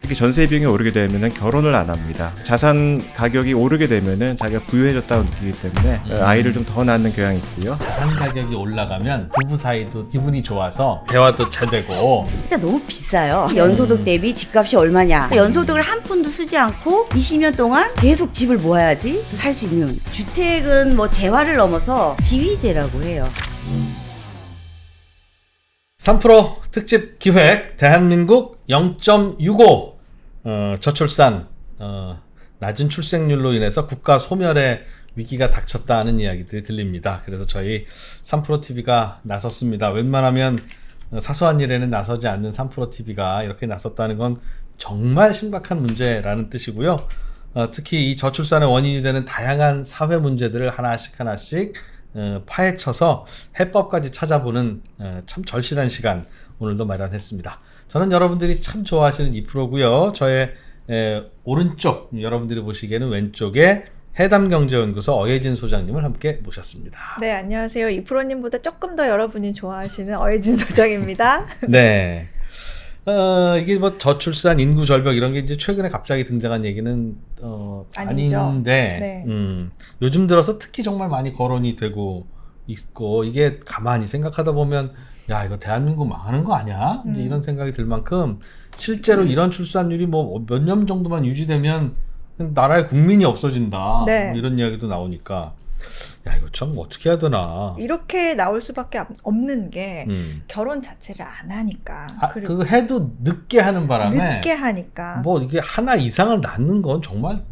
특히 전세 비용이 오르게 되면은 결혼을 안 합니다. 자산 가격이 오르게 되면은 자기가 부유해졌다고 느끼기 때문에 아이를 좀 더 낳는 경향이 있고요. 자산 가격이 올라가면 부부 사이도 기분이 좋아서 대화도 잘 되고. 일단 너무 비싸요. 연소득 대비 집값이 얼마냐. 연소득을 한 푼도 쓰지 않고 20년 동안 계속 집을 모아야지 살 수 있는. 주택은 뭐 재화를 넘어서 지위제라고 해요. 3% 특집 기획 대한민국 0.65 저출산 낮은 출생률로 인해서 국가 소멸의 위기가 닥쳤다는 이야기들이 들립니다. 그래서 저희 3프로TV가 나섰습니다. 웬만하면 사소한 일에는 나서지 않는 3프로TV가 이렇게 나섰다는 건 정말 심각한 문제라는 뜻이고요. 특히 이 저출산의 원인이 되는 다양한 사회 문제들을 하나씩 파헤쳐서 해법까지 찾아보는 참 절실한 시간 오늘도 마련했습니다. 저는 여러분들이 참 좋아하시는 이 프로고요. 저의 오른쪽, 여러분들이 보시기에는 왼쪽에 해담경제연구소 어예진 소장님을 함께 모셨습니다. 네, 안녕하세요. 이프로님보다 조금 더 여러분이 좋아하시는 어예진 소장입니다. 네. 이게 뭐 저출산, 인구 절벽 이런 게 이제 최근에 갑자기 등장한 얘기는 아니죠. 아닌데, 네. 요즘 들어서 특히 정말 많이 거론이 되고 있고, 이게 가만히 생각하다 보면 야, 이거 대한민국 망하는 거 아니야? 이제 이런 생각이 들 만큼 실제로 이런 출산율이 뭐 몇 년 정도만 유지되면 나라의 국민이 없어진다. 네. 뭐 이런 이야기도 나오니까 야, 이거 참 어떻게 해야 되나. 이렇게 나올 수밖에 없는 게 음. 결혼 자체를 안 하니까. 그거 해도 늦게 하는 바람에 늦게 하니까. 뭐 이게 하나 이상을 낳는 건 정말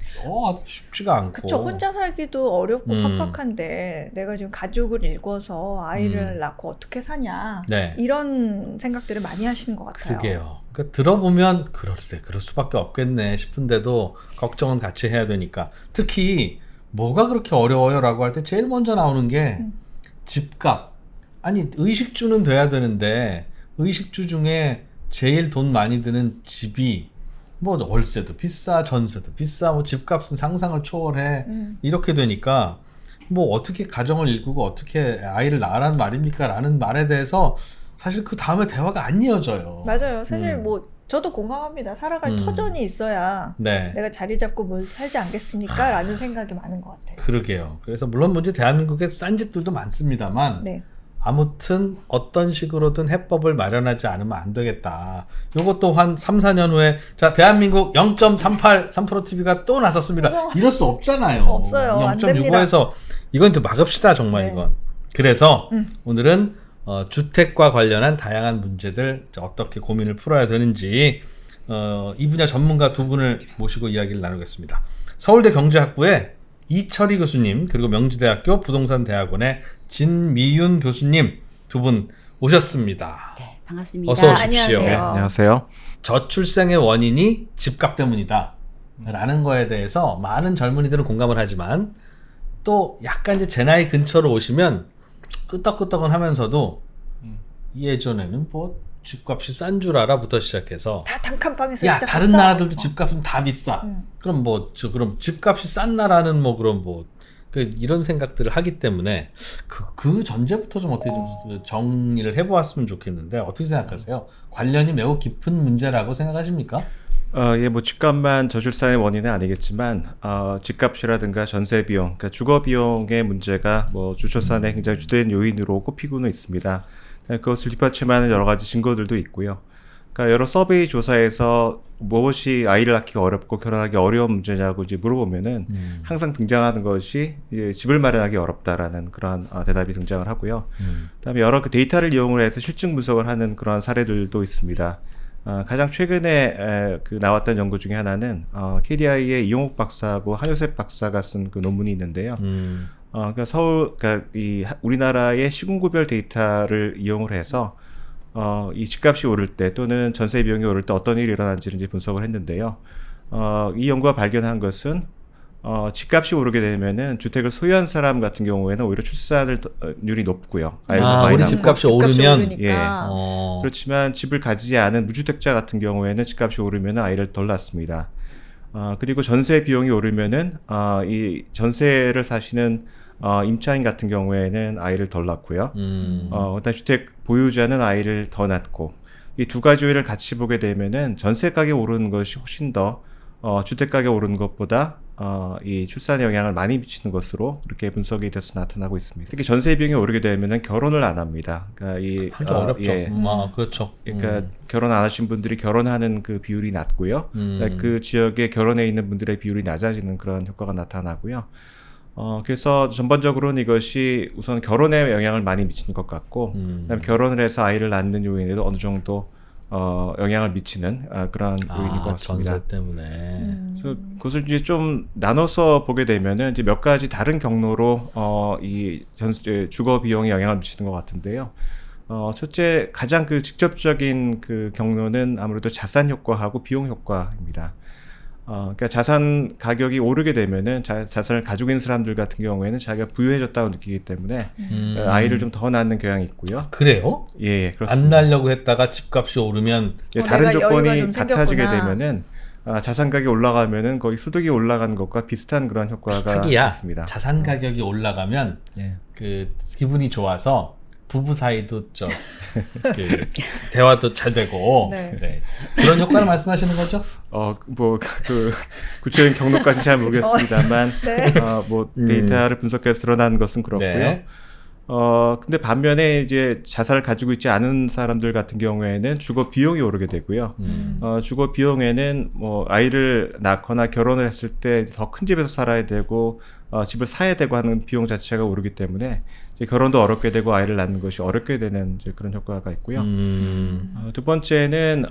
쉽지가 않고. 그쵸. 혼자 살기도 어렵고 음. 팍팍한데 내가 지금 가족을 일궈서 아이를 낳고 어떻게 사냐. 네. 이런 생각들을 많이 하시는 것 같아요. 그러게요. 그러니까 들어보면 그럴 수밖에 없겠네 싶은데도 걱정은 같이 해야 되니까. 특히 뭐가 그렇게 어려워요? 라고 할 때 제일 먼저 나오는 게 집값. 아니 의식주는 돼야 되는데 의식주 중에 제일 돈 많이 드는 집이 뭐 월세도 비싸, 전세도 비싸, 뭐 집값은 상상을 초월해. 이렇게 되니까 뭐 어떻게 가정을 일구고 어떻게 아이를 낳으라는 말입니까? 라는 말에 대해서 사실 그 다음에 대화가 안 이어져요. 맞아요. 사실 뭐 저도 공감합니다. 살아갈 터전이 있어야 네. 내가 자리 잡고 뭘 살지 않겠습니까? 라는 생각이 많은 것 같아요. 그러게요. 그래서 물론 문제 대한민국에 싼 집들도 많습니다만 네. 아무튼 어떤 식으로든 해법을 마련하지 않으면 안 되겠다. 요것도 한 3, 4년 후에 자 대한민국 0.38 3프로TV가 또 나섰습니다. 이럴 수 없잖아요. 없어요. 안 됩니다. 0.65에서 이건 좀 막읍시다 정말. 네. 이건. 그래서 오늘은 주택과 관련한 다양한 문제들 어떻게 고민을 풀어야 되는지 이 분야 전문가 두 분을 모시고 이야기를 나누겠습니다. 서울대 경제학부의 이철희 교수님 그리고 명지대학교 부동산대학원의 진미윤 교수님 두 분 오셨습니다. 네, 반갑습니다. 어서 오십시오. 안녕하세요. 네, 안녕하세요. 저출생의 원인이 집값 때문이다 라는 거에 대해서 많은 젊은이들은 공감을 하지만 또 약간 이제 제 나이 근처로 오시면 끄떡끄떡은 하면서도 예전에는 뭐 집값이 싼 줄 알아부터 시작해서 다 단칸방에서 야 시작했어. 다른 나라들도 집값은 다 비싸. 그럼 그럼 집값이 싼 나라는 뭐 그럼 뭐 이런 생각들을 하기 때문에 그 전제부터 좀 어떻게 좀 정리를 해보았으면 좋겠는데 어떻게 생각하세요? 관련이 매우 깊은 문제라고 생각하십니까? 예, 뭐 집값만 저출산의 원인은 아니겠지만 집값이라든가 전세 비용, 그러니까 주거 비용의 문제가 뭐 저출산의 굉장히 주된 요인으로 꼽히고는 있습니다. 그것을 뒷받침하는 여러 가지 증거들도 있고요. 그러니까 여러 서베이 조사에서 무엇이 아이를 낳기가 어렵고 결혼하기 어려운 문제냐고 이제 물어보면은 항상 등장하는 것이 집을 마련하기 어렵다라는 그러한 대답이 등장을 하고요. 그다음에 여러 그 데이터를 이용을 해서 실증 분석을 하는 그러한 사례들도 있습니다. 가장 최근에 나왔던 연구 중에 하나는 KDI의 이용욱 박사하고 한효셉 박사가 쓴 그 논문이 있는데요. 그러니까 우리나라의 시군구별 데이터를 이용을 해서 이 집값이 오를 때 또는 전세 비용이 오를 때 어떤 일이 일어나는지를 이제 분석을 했는데요. 이 연구가 발견한 것은 집값이 오르게 되면은 주택을 소유한 사람 같은 경우에는 오히려 출산율이 높고요. 우리 집값이 오르면 예. 그렇지만 집을 가지지 않은 무주택자 같은 경우에는 집값이 오르면 아이를 덜 낳습니다. 그리고 전세 비용이 오르면은 이 전세를 사시는 임차인 같은 경우에는 아이를 덜 낳고요. 일단 주택 보유자는 아이를 더 낳고 이 두 가지 요인을 같이 보게 되면은 전세 가격이 오르는 것이 훨씬 더 주택 가격 오르는 것보다 이 출산에 영향을 많이 미치는 것으로 이렇게 분석이 돼서 나타나고 있습니다. 특히 전세 비용이 오르게 되면은 결혼을 안 합니다. 그러니까 하기 어렵죠. 예. 그렇죠. 그러니까 결혼 안 하신 분들이 결혼하는 그 비율이 낮고요. 그러니까 그 지역에 결혼해 있는 분들의 비율이 낮아지는 그런 효과가 나타나고요. 그래서 전반적으로는 이것이 우선 결혼에 영향을 많이 미치는 것 같고, 그다음에 결혼을 해서 아이를 낳는 요인에도 어느 정도 영향을 미치는 그런 요인인 것 같습니다. 전세 때문에. 그래서 그것을 이제 좀 나눠서 보게 되면은 이제 몇 가지 다른 경로로 이 주거 비용에 영향을 미치는 것 같은데요. 첫째 가장 그 직접적인 그 경로는 아무래도 자산 효과하고 비용 효과입니다. 그러니까 자산 가격이 오르게 되면은 자산을 가지고 있는 사람들 같은 경우에는 자기가 부유해졌다고 느끼기 때문에 아이를 좀 더 낳는 경향이 있고요. 그래요? 예, 그렇습니다. 안 날려고 했다가 집값이 오르면 예, 다른 내가 여유가 조건이 좀 같아지게 생겼구나. 되면은 자산 가격이 올라가면은 거기 소득이 올라가는 것과 비슷한 그런 효과가 하기야 있습니다. 자산 가격이 올라가면 예. 그 기분이 좋아서 부부 사이도 그 대화도 잘 되고 네. 네. 그런 효과를 말씀하시는 거죠? 그 구체적인 경로까지 잘 모르겠습니다만 네. 뭐 데이터를 분석해서 드러나는 것은 그렇고요. 네. 근데 반면에 이제 자산을 가지고 있지 않은 사람들 같은 경우에는 주거 비용이 오르게 되고요. 주거 비용에는 뭐 아이를 낳거나 결혼을 했을 때 더 큰 집에서 살아야 되고 집을 사야 되고 하는 비용 자체가 오르기 때문에 이제 결혼도 어렵게 되고 아이를 낳는 것이 어렵게 되는 이제 그런 효과가 있고요. 두 번째는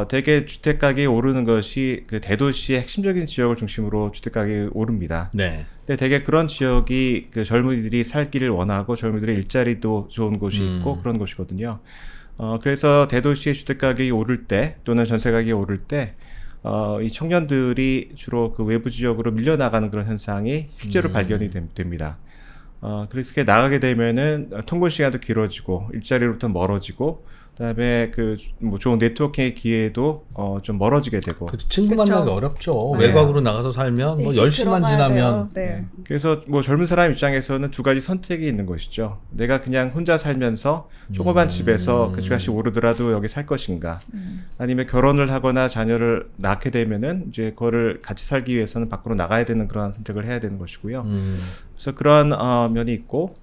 대개 주택 가격이 오르는 것이 그 대도시의 핵심적인 지역을 중심으로 주택 가격이 오릅니다. 네. 근데 되게 그런 지역이 그 젊은이들이 살기를 원하고 젊은이들의 일자리도 좋은 곳이 있고 그런 곳이거든요. 그래서 대도시의 주택 가격이 오를 때 또는 전세 가격이 오를 때 이 청년들이 주로 그 외부 지역으로 밀려나가는 그런 현상이 실제로 발견이 됩니다. 그래서 이렇게 나가게 되면은 통근 시간도 길어지고 일자리로부터 멀어지고 그다음에 그 뭐 좋은 네트워킹의 기회도 좀 멀어지게 되고. 친구 그쵸. 만나기 어렵죠. 네. 외곽으로 나가서 살면 뭐 일찍 10시만 들어가야 지나면 돼요. 네. 그래서 뭐 젊은 사람 입장에서는 두 가지 선택이 있는 것이죠. 내가 그냥 혼자 살면서 조그만 집에서 그 집값이 오르더라도 여기 살 것인가, 아니면 결혼을 하거나 자녀를 낳게 되면은 이제 그거를 같이 살기 위해서는 밖으로 나가야 되는 그런 선택을 해야 되는 것이고요. 그래서 그런 면이 있고.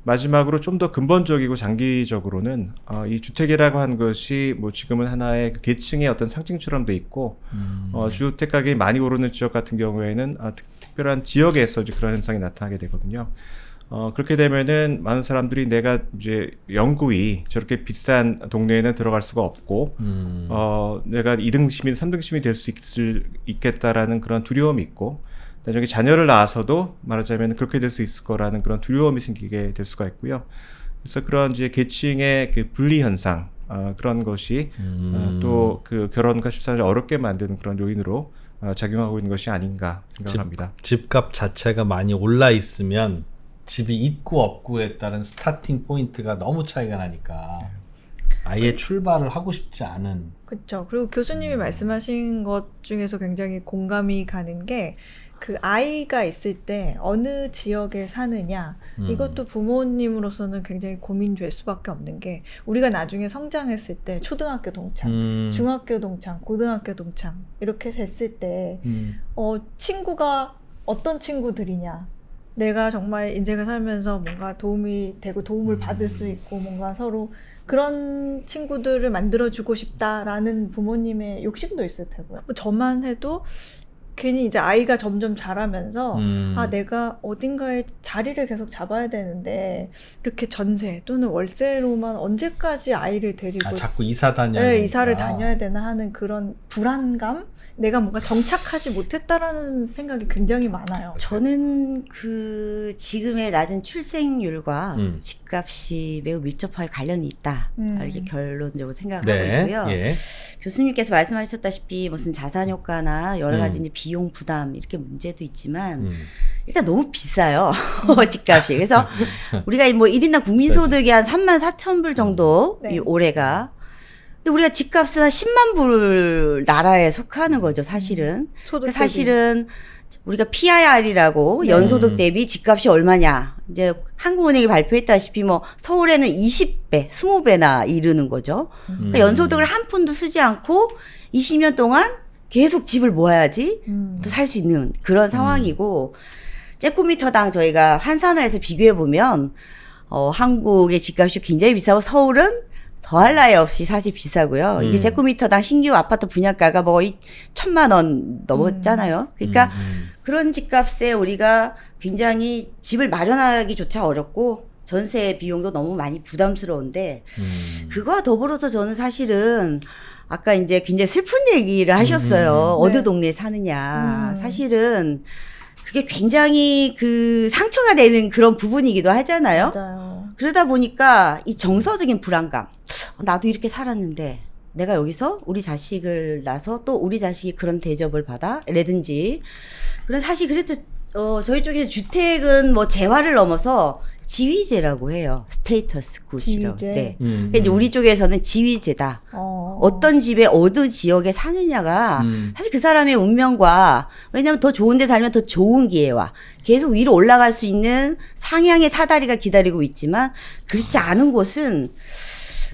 마지막으로 좀 더 근본적이고 장기적으로는 이 주택이라고 하는 것이 뭐 지금은 하나의 그 계층의 어떤 상징처럼 돼 있고 주택 가격이 많이 오르는 지역 같은 경우에는 특별한 지역에서 이제 그런 현상이 나타나게 되거든요. 그렇게 되면은 많은 사람들이 내가 이제 영구히 저렇게 비싼 동네에는 들어갈 수가 없고 내가 2등 시민, 3등 시민이 될 수 있겠다라는 그런 두려움이 있고 나중에 자녀를 낳아서도 말하자면 그렇게 될 수 있을 거라는 그런 두려움이 생기게 될 수가 있고요. 그래서 그런 이제 계층의 그 분리 현상 그런 것이 또 그 결혼과 출산을 어렵게 만드는 그런 요인으로 작용하고 있는 것이 아닌가 생각합니다. 집값 자체가 많이 올라 있으면 집이 있고 없고에 따른 스타팅 포인트가 너무 차이가 나니까 아예 출발을 하고 싶지 않은. 그렇죠. 그리고 교수님이 말씀하신 것 중에서 굉장히 공감이 가는 게 그 아이가 있을 때 어느 지역에 사느냐 이것도 부모님으로서는 굉장히 고민될 수밖에 없는 게 우리가 나중에 성장했을 때 초등학교 동창, 중학교 동창, 고등학교 동창 이렇게 됐을 때 친구가 어떤 친구들이냐 내가 정말 인생을 살면서 뭔가 도움이 되고 도움을 받을 수 있고 뭔가 서로 그런 친구들을 만들어주고 싶다라는 부모님의 욕심도 있을 테고요. 저만 해도 괜히 이제 아이가 점점 자라면서 내가 어딘가에 자리를 계속 잡아야 되는데 이렇게 전세 또는 월세로만 언제까지 아이를 데리고 자꾸 이사 다녀야 네, 되니까. 이사를 다녀야 되나 하는 그런 불안감? 내가 뭔가 정착하지 못했다라는 생각이 굉장히 많아요. 저는 그 지금의 낮은 출생률과 집값이 매우 밀접하게 관련이 있다. 이렇게 결론적으로 생각을 하고 있고요. 예. 교수님께서 말씀하셨다시피 무슨 자산 효과나 여러 가지 이제 비용 부담 이렇게 문제도 있지만 일단 너무 비싸요. 집값이. 그래서 우리가 뭐 1인당 국민소득이 한 34,000불 정도 네. 올해가 근데 우리가 집값은 한 10만 불 나라에 속하는 거죠, 사실은. 소득 그러니까 사실은 우리가 PIR이라고 네. 연소득 대비 집값이 얼마냐. 이제 한국은행이 발표했다시피 뭐 서울에는 20배, 20배나 이르는 거죠. 그러니까 연소득을 한 푼도 쓰지 않고 20년 동안 계속 집을 모아야지 또 살 수 있는 그런 상황이고, 제곱미터당 저희가 환산을 해서 비교해 보면 한국의 집값이 굉장히 비싸고 서울은 더할 나위 없이 사실 비싸고요. 이제 제곱미터당 신규 아파트 분양가가 뭐 1,000만 원 넘었잖아요. 그러니까 그런 집값에 우리가 굉장히 집을 마련하기조차 어렵고 전세 비용도 너무 많이 부담스러운데, 그거와 더불어서 저는 사실은 아까 이제 굉장히 슬픈 얘기를 하셨어요. 어느 네. 동네에 사느냐. 사실은 그게 굉장히 그 상처가 되는 그런 부분이기도 하잖아요. 맞아요. 그러다 보니까 이 정서적인 불안감. 나도 이렇게 살았는데 내가 여기서 우리 자식을 낳아서 또 우리 자식이 그런 대접을 받아? 라든지. 그런 사실 그래서 저희 쪽에서 주택은 뭐 재화를 넘어서 지위제라고 해요. 스테이터스 굿이라고. 지위제? 네. 그러니까 이제 우리 쪽에서는 지위제다. 어떤 집에 어느 지역에 사느냐가 사실 그 사람의 운명과, 왜냐하면 더 좋은 데 살면 더 좋은 기회와 계속 위로 올라갈 수 있는 상향의 사다리가 기다리고 있지만, 그렇지 않은 곳은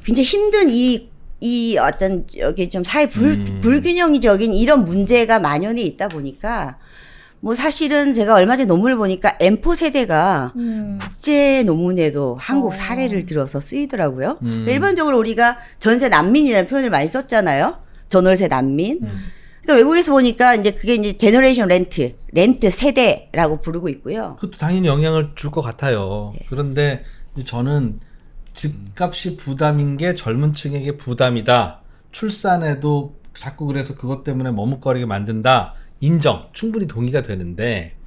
굉장히 힘든 이 어떤 여기 좀 사회 불균형적인 이런 문제가 만연해 있다 보니까, 뭐 사실은 제가 얼마 전에 논문을 보니까 M4 세대가 국제 논문에도 한국 사례를 들어서 쓰이더라고요. 그러니까 일반적으로 우리가 전세 난민이라는 표현을 많이 썼잖아요. 전월세 난민. 그러니까 외국에서 보니까 이제 그게 이제 제너레이션 렌트 세대라고 부르고 있고요. 그것도 당연히 영향을 줄 것 같아요. 그런데 이제 저는 집값이 부담인 게 젊은 층에게 부담이다. 출산에도 자꾸 그래서 그것 때문에 머뭇거리게 만든다. 인정. 충분히 동의가 되는데,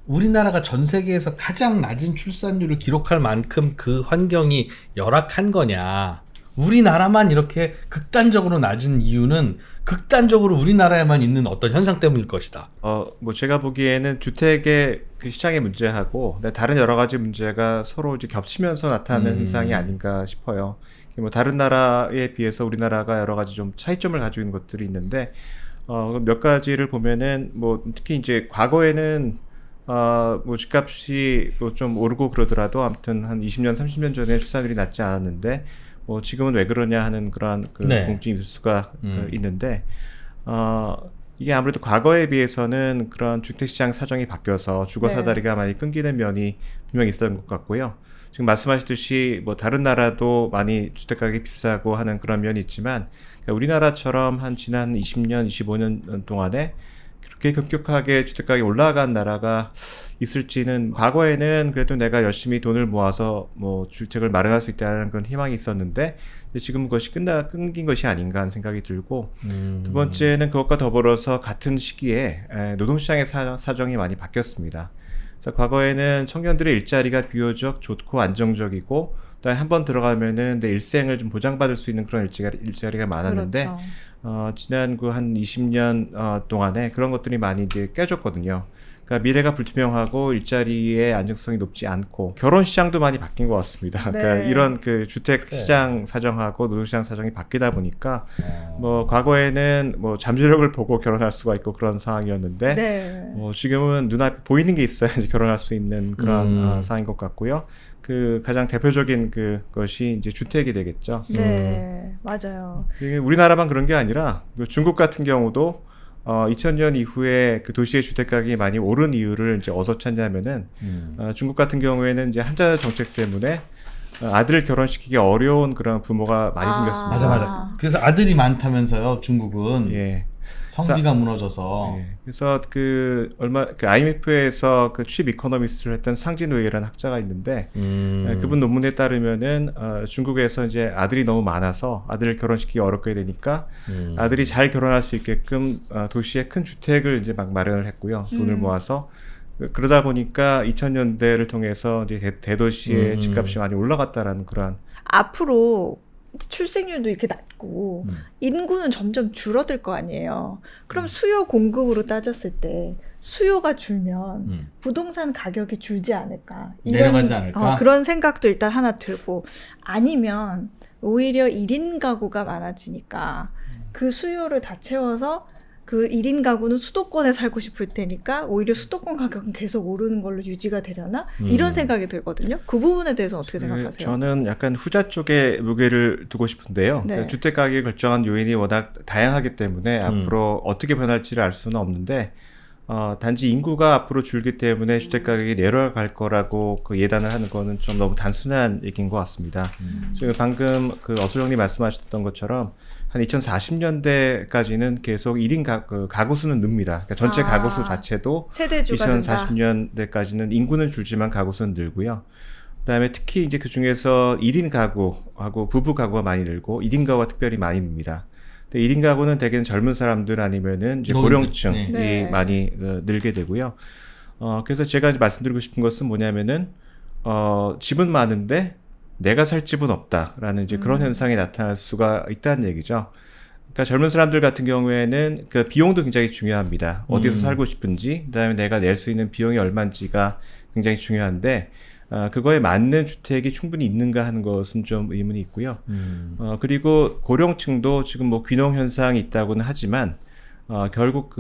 우리나라가 전 세계에서 가장 낮은 출산율을 기록할 만큼 그 환경이 열악한 거냐. 우리나라만 이렇게 극단적으로 낮은 이유는 극단적으로 우리나라에만 있는 어떤 현상 때문일 것이다. 뭐 제가 보기에는 주택의 그 시장의 문제하고 다른 여러 가지 문제가 서로 이제 겹치면서 나타나는 현상이 아닌가 싶어요. 뭐 다른 나라에 비해서 우리나라가 여러 가지 좀 차이점을 가지고 있는 것들이 있는데, 몇 가지를 보면은 뭐 특히 이제 과거에는 뭐 집값이 뭐 좀 오르고 그러더라도 아무튼 한 20년, 30년 전에 출산율이 낮지 않았는데, 뭐 지금은 왜 그러냐 하는 그런 궁금증이 있을 수가 있는데, 이게 아무래도 과거에 비해서는 그런 주택시장 사정이 바뀌어서 주거 사다리가 많이 끊기는 면이 분명히 있었던 것 같고요. 지금 말씀하셨듯이 뭐 다른 나라도 많이 주택 가격이 비싸고 하는 그런 면이 있지만, 그러니까 우리나라처럼 한 지난 20년, 25년 동안에 그렇게 급격하게 주택 가격이 올라간 나라가 있을지는, 과거에는 그래도 내가 열심히 돈을 모아서 뭐 주택을 마련할 수 있다는 그런 희망이 있었는데, 지금 그것이 끊긴 것이 아닌가 하는 생각이 들고, 두 번째는 그것과 더불어서 같은 시기에 노동시장의 사정이 많이 바뀌었습니다. 그래서 과거에는 청년들의 일자리가 비교적 좋고 안정적이고, 그다음에 한번 들어가면은 내 일생을 좀 보장받을 수 있는 그런 일자리가 많았는데, 그렇죠. 지난 그 한 20년 동안에 그런 것들이 많이 이제 깨졌거든요. 그러니까 미래가 불투명하고 일자리의 안정성이 높지 않고, 결혼 시장도 많이 바뀐 것 같습니다. 네. 그러니까 이런 그 주택 시장 사정하고 노동시장 사정이 바뀌다 보니까, 뭐 과거에는 뭐 잠재력을 보고 결혼할 수가 있고 그런 상황이었는데, 네. 뭐 지금은 눈앞에 보이는 게 있어야지 결혼할 수 있는 그런 상황인 것 같고요. 그 가장 대표적인 그것이 이제 주택이 되겠죠. 네, 맞아요. 이게 우리나라만 그런 게 아니라 중국 같은 경우도 2000년 이후에 그 도시의 주택 가격이 많이 오른 이유를 이제 어디서 찾냐면은, 중국 같은 경우에는 이제 한자녀 정책 때문에 아들을 결혼시키기 어려운 그런 부모가 많이 생겼습니다. 맞아. 그래서 아들이 많다면서요, 중국은. 예. 성비가 무너져서. 예. 그래서 그 IMF에서 그 취업 이코노미스트를 했던 상진웨이라는 학자가 있는데, 그분 논문에 따르면은 중국에서 이제 아들이 너무 많아서 아들을 결혼시키기 어렵게 되니까 아들이 잘 결혼할 수 있게끔 도시에 큰 주택을 이제 막 마련을 했고요. 돈을 모아서. 그러다 보니까 2000년대를 통해서 이제 대도시의 집값이 많이 올라갔다라는 그런. 앞으로 출생률도 이렇게 낮고 인구는 점점 줄어들 거 아니에요. 그럼 수요 공급으로 따졌을 때 수요가 줄면 부동산 가격이 줄지 않을까? 내려가지 않을까? 그런 생각도 일단 하나 들고, 아니면 오히려 1인 가구가 많아지니까 그 수요를 다 채워서 그 1인 가구는 수도권에 살고 싶을 테니까 오히려 수도권 가격은 계속 오르는 걸로 유지가 되려나? 이런 생각이 들거든요. 그 부분에 대해서 어떻게 생각하세요? 저는 약간 후자 쪽에 무게를 두고 싶은데요. 네. 그러니까 주택 가격이 결정한 요인이 워낙 다양하기 때문에 앞으로 어떻게 변할지를 알 수는 없는데 단지 인구가 앞으로 줄기 때문에 주택 가격이 내려갈 거라고 그 예단을 하는 거는 좀 너무 단순한 얘기인 것 같습니다. 지금 방금 그 어수령님 말씀하셨던 것처럼 한 2040년대까지는 계속 1인 가구 수는 늡니다. 그러니까 전체 가구 수 자체도 세대주가 된다. 2040년대까지는 인구는 줄지만 가구 수는 늘고요. 그다음에 특히 이제 그 중에서 1인 가구하고 부부 가구가 많이 늘고 1인 가구가 특별히 많이 늡니다. 근데 1인 가구는 대개는 젊은 사람들 아니면은 이제 노인들. 고령층이 네. 많이 늘게 되고요. 그래서 제가 이제 말씀드리고 싶은 것은 뭐냐면은 집은 많은데 내가 살 집은 없다라는 이제 그런 현상이 나타날 수가 있다는 얘기죠. 그러니까 젊은 사람들 같은 경우에는 그 비용도 굉장히 중요합니다. 어디서 살고 싶은지, 그다음에 내가 낼 수 있는 비용이 얼마인지가 굉장히 중요한데 그거에 맞는 주택이 충분히 있는가 하는 것은 좀 의문이 있고요. 그리고 고령층도 지금 뭐 귀농 현상이 있다고는 하지만 결국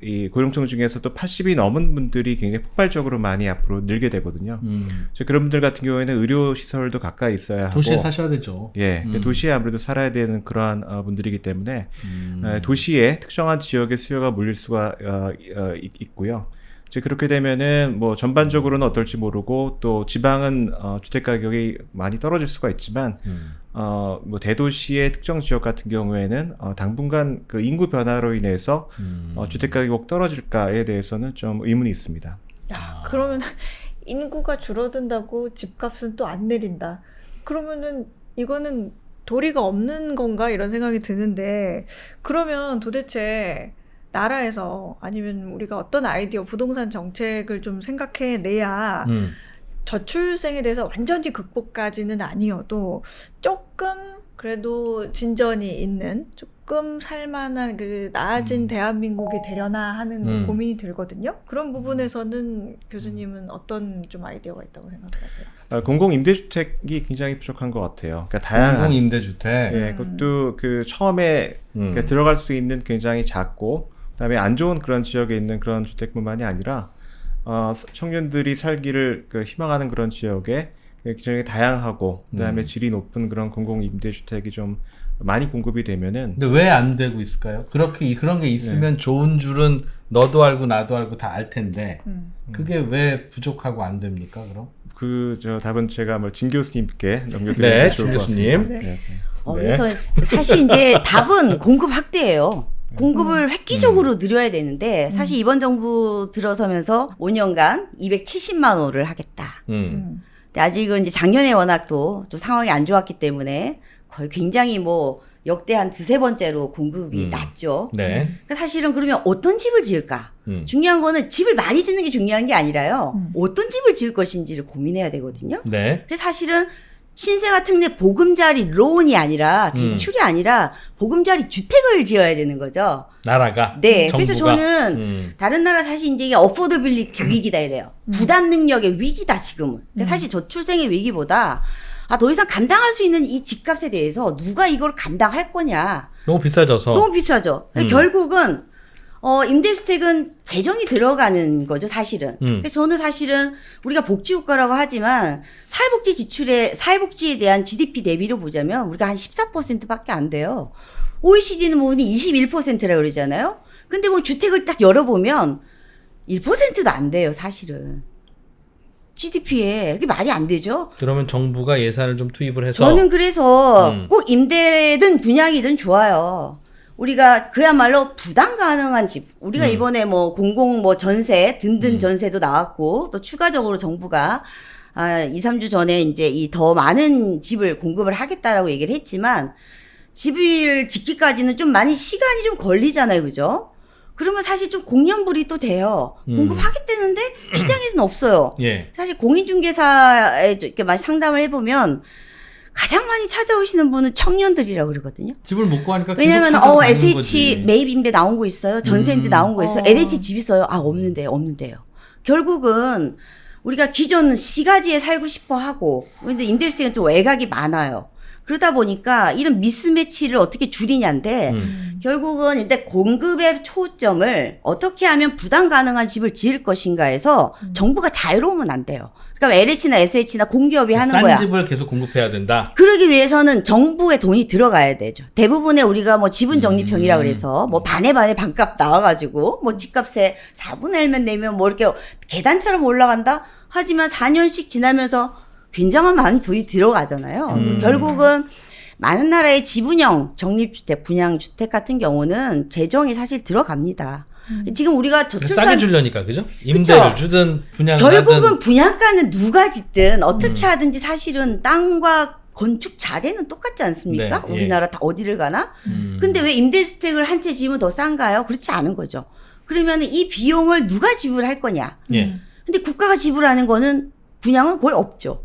이 고령층 중에서도 80이 넘은 분들이 굉장히 폭발적으로 많이 앞으로 늘게 되거든요. 그런 분들 같은 경우에는 의료 시설도 가까이 있어야 하고 도시에 사셔야 되죠. 예, 도시에 아무래도 살아야 되는 그러한 분들이기 때문에 도시에 특정한 지역의 수요가 몰릴 수가 있고요. 이제 그렇게 되면은 뭐 전반적으로는 어떨지 모르고 또 지방은 주택 가격이 많이 떨어질 수가 있지만 뭐 대도시의 특정 지역 같은 경우에는 당분간 그 인구 변화로 인해서 주택 가격이 꼭 떨어질까에 대해서는 좀 의문이 있습니다. 야, 그러면 인구가 줄어든다고 집값은 또 안 내린다. 그러면은 이거는 도리가 없는 건가 이런 생각이 드는데 그러면 도대체 나라에서 아니면 우리가 어떤 아이디어 부동산 정책을 좀 생각해 내야 저출생에 대해서 완전히 극복까지는 아니어도 조금 그래도 진전이 있는 조금 살만한 그 나아진 대한민국이 되려나 하는 고민이 들거든요. 그런 부분에서는 교수님은 어떤 좀 아이디어가 있다고 생각하세요? 공공 임대주택이 굉장히 부족한 것 같아요. 그러니까 다양한 공공 임대주택. 예, 그것도 그 처음에 그러니까 들어갈 수 있는 굉장히 작고 그다음에 안 좋은 그런 지역에 있는 그런 주택뿐만이 아니라 청년들이 살기를 희망하는 그런 지역에 굉장히 다양하고 그다음에 질이 높은 그런 공공 임대주택이 좀 많이 공급이 되면은 근데 왜 안 되고 있을까요? 그런 게 있으면 좋은 줄은 너도 알고 나도 알고 다 알 텐데 그게 왜 부족하고 안 됩니까? 그럼? 저 답은 제가 진 교수님께 넘겨드리면 네, 좋을 진 것 같습니다. 교수님. 네. 그래서 사실 이제 답은 공급 확대예요. 공급을 획기적으로 늘려야 되는데 사실 이번 정부 들어서면서 5년간 270만 호를 하겠다. 근데 아직은 이제 작년에 워낙 또 좀 상황이 안 좋았기 때문에 거의 굉장히 뭐 역대 한 두세 번째로 공급이 낮죠. 네. 그러니까 사실은 그러면 어떤 집을 지을까? 중요한 거는 집을 많이 짓는 게 중요한 게 아니라요. 어떤 집을 지을 것인지를 고민해야 되거든요. 네. 그래서 사실은 신생아 특례 보금자리 론이 아니라 대출이 아니라 보금자리 주택을 지어야 되는 거죠. 나라가. 네. 정부가. 그래서 저는 다른 나라 사실 이제 이게 어포더빌리티 위기다 이래요. 부담 능력의 위기다 지금은. 근데 사실 저출생의 위기보다 더 이상 감당할 수 있는 이 집값에 대해서 누가 이걸 감당할 거냐. 너무 비싸져서. 너무 비싸죠. 결국은 임대주택은 재정이 들어가는 거죠, 사실은. 그래서 저는 사실은 우리가 복지국가라고 하지만 사회복지에 대한 GDP 대비로 보자면 우리가 한 14%밖에 안 돼요. OECD는 뭐 21%라고 그러잖아요. 근데 뭐 주택을 딱 열어보면 1%도 안 돼요, 사실은. GDP에. 그게 말이 안 되죠? 그러면 정부가 예산을 좀 투입을 해서. 저는 그래서 꼭 임대든 분양이든 좋아요. 우리가 그야말로 부담 가능한 집. 우리가 이번에 뭐 공공 뭐 전세, 든든 전세도 나왔고 또 추가적으로 정부가 2, 3주 전에 이제 이 더 많은 집을 공급을 하겠다라고 얘기를 했지만 집을 짓기까지는 좀 많이 시간이 좀 걸리잖아요. 그죠? 그러면 사실 좀 공연불이 또 돼요. 공급하겠다는데 시장에서는 없어요. 예. 사실 공인중개사에 이렇게 많이 상담을 해보면 가장 많이 찾아오시는 분은 청년들이라고 그러거든요. 집을 못 구하니까 왜냐면 계속 찾아다니는 SH 거지. 매입 임대 나온 거 있어요. 전세 임대 나온 거 있어요. LH 집 있어요. 없는데요. 결국은 우리가 기존 시가지에 살고 싶어 하고 근데 임대주택은 또 외곽이 많아요. 그러다 보니까 이런 미스매치를 어떻게 줄이냐인데 결국은 일단 공급의 초점을 어떻게 하면 부담 가능한 집을 지을 것인가에서 정부가 자유로우면 안 돼요. 그러니까 LH나 SH나 공기업이 하는 싼 거야. 집을 계속 공급해야 된다. 그러기 위해서는 정부의 돈이 들어가야 되죠. 대부분의 우리가 뭐 지분 적립형이라 그래서 뭐 반에 반값 나와가지고 뭐 집값에 4분의 1만 내면 뭐 이렇게 계단처럼 올라간다? 하지만 4년씩 지나면서 굉장한 많은 돈이 들어가잖아요. 결국은 많은 나라의 지분형 적립주택, 분양주택 같은 경우는 재정이 사실 들어갑니다. 지금 우리가 저출산 싸게 주려니까 그죠? 임대를 그쵸? 주든 분양을 결국은 하든 분양가는 누가 짓든 어떻게 하든지 사실은 땅과 건축 자재는 똑같지 않습니까? 네, 예. 우리나라 다 어디를 가나? 근데 왜 임대주택을 한 채 지으면 더 싼가요? 그렇지 않은 거죠. 그러면 이 비용을 누가 지불할 거냐? 예. 근데 국가가 지불하는 거는 분양은 거의 없죠.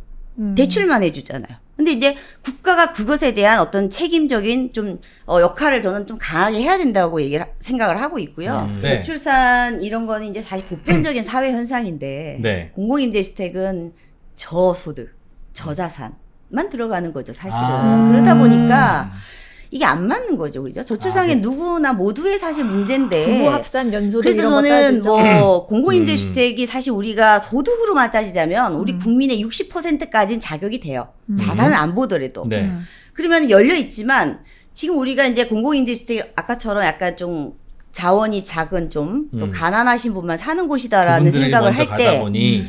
대출만 해주잖아요. 근데 이제 국가가 그것에 대한 어떤 책임적인 좀 역할을 저는 좀 강하게 해야 된다고 생각을 하고 있고요. 네. 저출산 이런 거는 이제 사실 보편적인 사회 현상인데 네. 공공임대주택은 저소득, 저자산만 들어가는 거죠, 사실은. 그러다 보니까 이게 안 맞는 거죠, 그죠? 저출산은 누구나 모두의 사실 문제인데. 부부 합산 연소득 그래서 이런 거 저는 따지죠. 뭐 공공임대주택이 사실 우리가 소득으로만 따지자면 우리 국민의 60%까지는 자격이 돼요. 자산을 안 보더라도. 네. 그러면 열려 있지만 지금 우리가 이제 공공임대주택이 아까처럼 약간 좀 자원이 작은 좀 또 가난하신 분만 사는 곳이다라는 그분들에게 생각을 먼저 할 가다 때 보니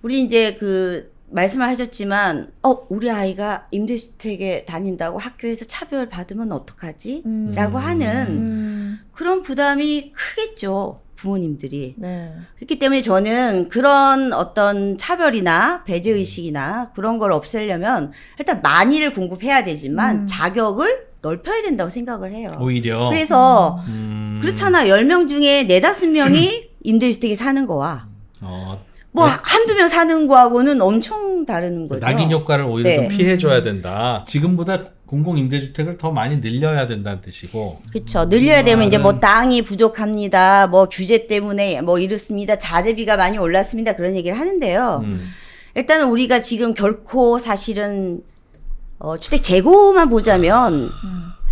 우리 이제 그 말씀을 하셨지만 우리 아이가 임대주택에 다닌다고 학교에서 차별 받으면 어떡하지? 라고 하는 그런 부담이 크겠죠. 부모님들이. 네. 그렇기 때문에 저는 그런 어떤 차별이나 배제의식이나 그런 걸 없애려면 일단 많이를 공급해야 되지만 자격을 넓혀야 된다고 생각을 해요. 오히려 그래서 그렇잖아. 10명 중에 4, 5명이 임대주택에 사는 거와 뭐 한두 명 사는 거하고는 엄청 다른 거죠. 낙인 효과를 오히려 네. 좀 피해줘야 된다. 지금보다 공공임대주택을 더 많이 늘려야 된다는 뜻이고. 그렇죠. 늘려야 되면 이제 뭐 땅이 부족합니다. 뭐 규제 때문에 뭐 이렇습니다. 자재비가 많이 올랐습니다. 그런 얘기를 하는데요. 일단은 우리가 지금 결코 사실은 주택 재고만 보자면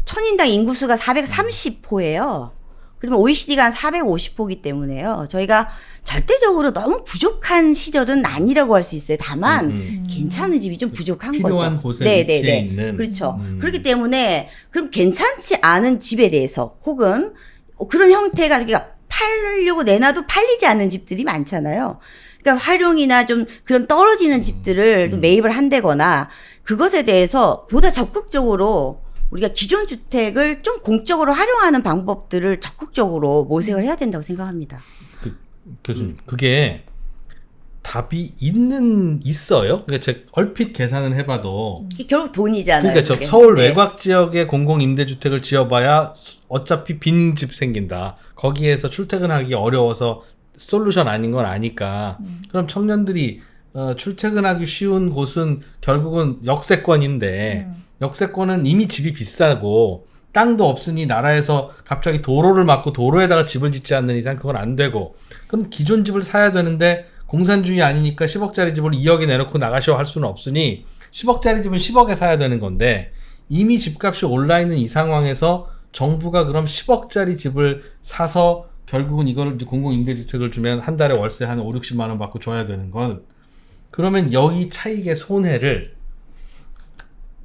천인당 인구수가 430호예요. 그러면 OECD가 한 450호기 때문에요. 저희가 절대적으로 너무 부족한 시절은 아니라고 할 수 있어요. 다만 괜찮은 집이 좀 부족한 필요한 거죠. 곳에 위치해 있는. 그렇죠. 그렇기 때문에 그럼 괜찮지 않은 집에 대해서 혹은 그런 형태가 그러니까 팔려고 내놔도 팔리지 않는 집들이 많잖아요. 그러니까 활용이나 좀 그런 떨어지는 집들을 좀 매입을 한다거나 그것에 대해서 보다 적극적으로 우리가 기존 주택을 좀 공적으로 활용하는 방법들을 적극적으로 모색을 해야 된다고 생각합니다. 교수님, 그게 답이 있어요? 그러니까 제가 얼핏 계산을 해봐도 이게 결국 돈이잖아요. 그러니까 저 그게. 서울 네. 외곽 지역에 공공임대주택을 지어봐야 어차피 빈 집 생긴다. 거기에서 출퇴근하기 어려워서 솔루션 아닌 건 아니까. 그럼 청년들이 출퇴근하기 쉬운 곳은 결국은 역세권인데 역세권은 이미 집이 비싸고 땅도 없으니 나라에서 갑자기 도로를 막고 도로에다가 집을 짓지 않는 이상 그건 안 되고 그럼 기존 집을 사야 되는데 공산주의 아니니까 10억짜리 집을 2억에 내놓고 나가셔 할 수는 없으니 10억짜리 집은 10억에 사야 되는 건데 이미 집값이 올라 있는 이 상황에서 정부가 그럼 10억짜리 집을 사서 결국은 이걸 공공임대주택을 주면 한 달에 월세 한 5, 60만 원 받고 줘야 되는 건 그러면 여기 차익의 손해를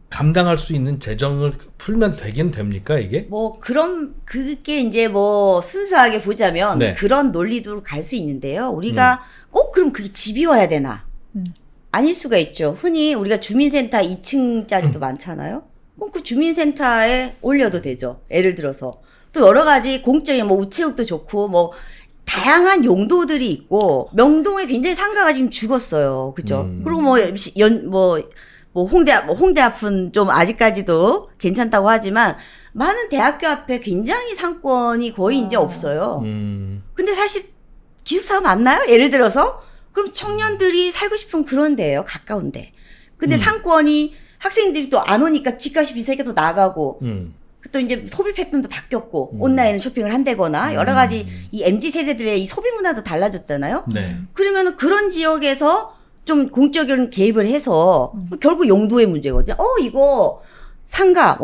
감당할 수 있는 재정을 풀면 되긴 됩니까 이게? 뭐 그게 이제 뭐 순수하게 보자면 네. 그런 논리도 갈 수 있는데요. 우리가 꼭 그럼 그게 집이어야 되나? 아닐 수가 있죠. 흔히 우리가 주민센터 2층짜리도 많잖아요. 그럼 그 주민센터에 올려도 되죠. 예를 들어서 또 여러 가지 공적인 뭐 우체국도 좋고 뭐 다양한 용도들이 있고 명동에 굉장히 상가가 지금 죽었어요. 그죠? 그리고 뭐 홍대 앞은 좀 아직까지도 괜찮다고 하지만 많은 대학교 앞에 굉장히 상권이 거의 이제 없어요. 근데 사실 기숙사가 많나요? 예를 들어서 그럼 청년들이 살고 싶은 그런 데예요. 가까운데. 근데 상권이 학생들이 또 안 오니까 집값이 비싸게 또 나가고 또 이제 소비 패턴도 바뀌었고 온라인 쇼핑을 한다거나 여러 가지 이 MZ 세대들의 이 소비 문화도 달라졌잖아요. 네. 그러면 그런 지역에서 좀 공적인 개입을 해서 결국 용도의 문제거든요. 이거 상가,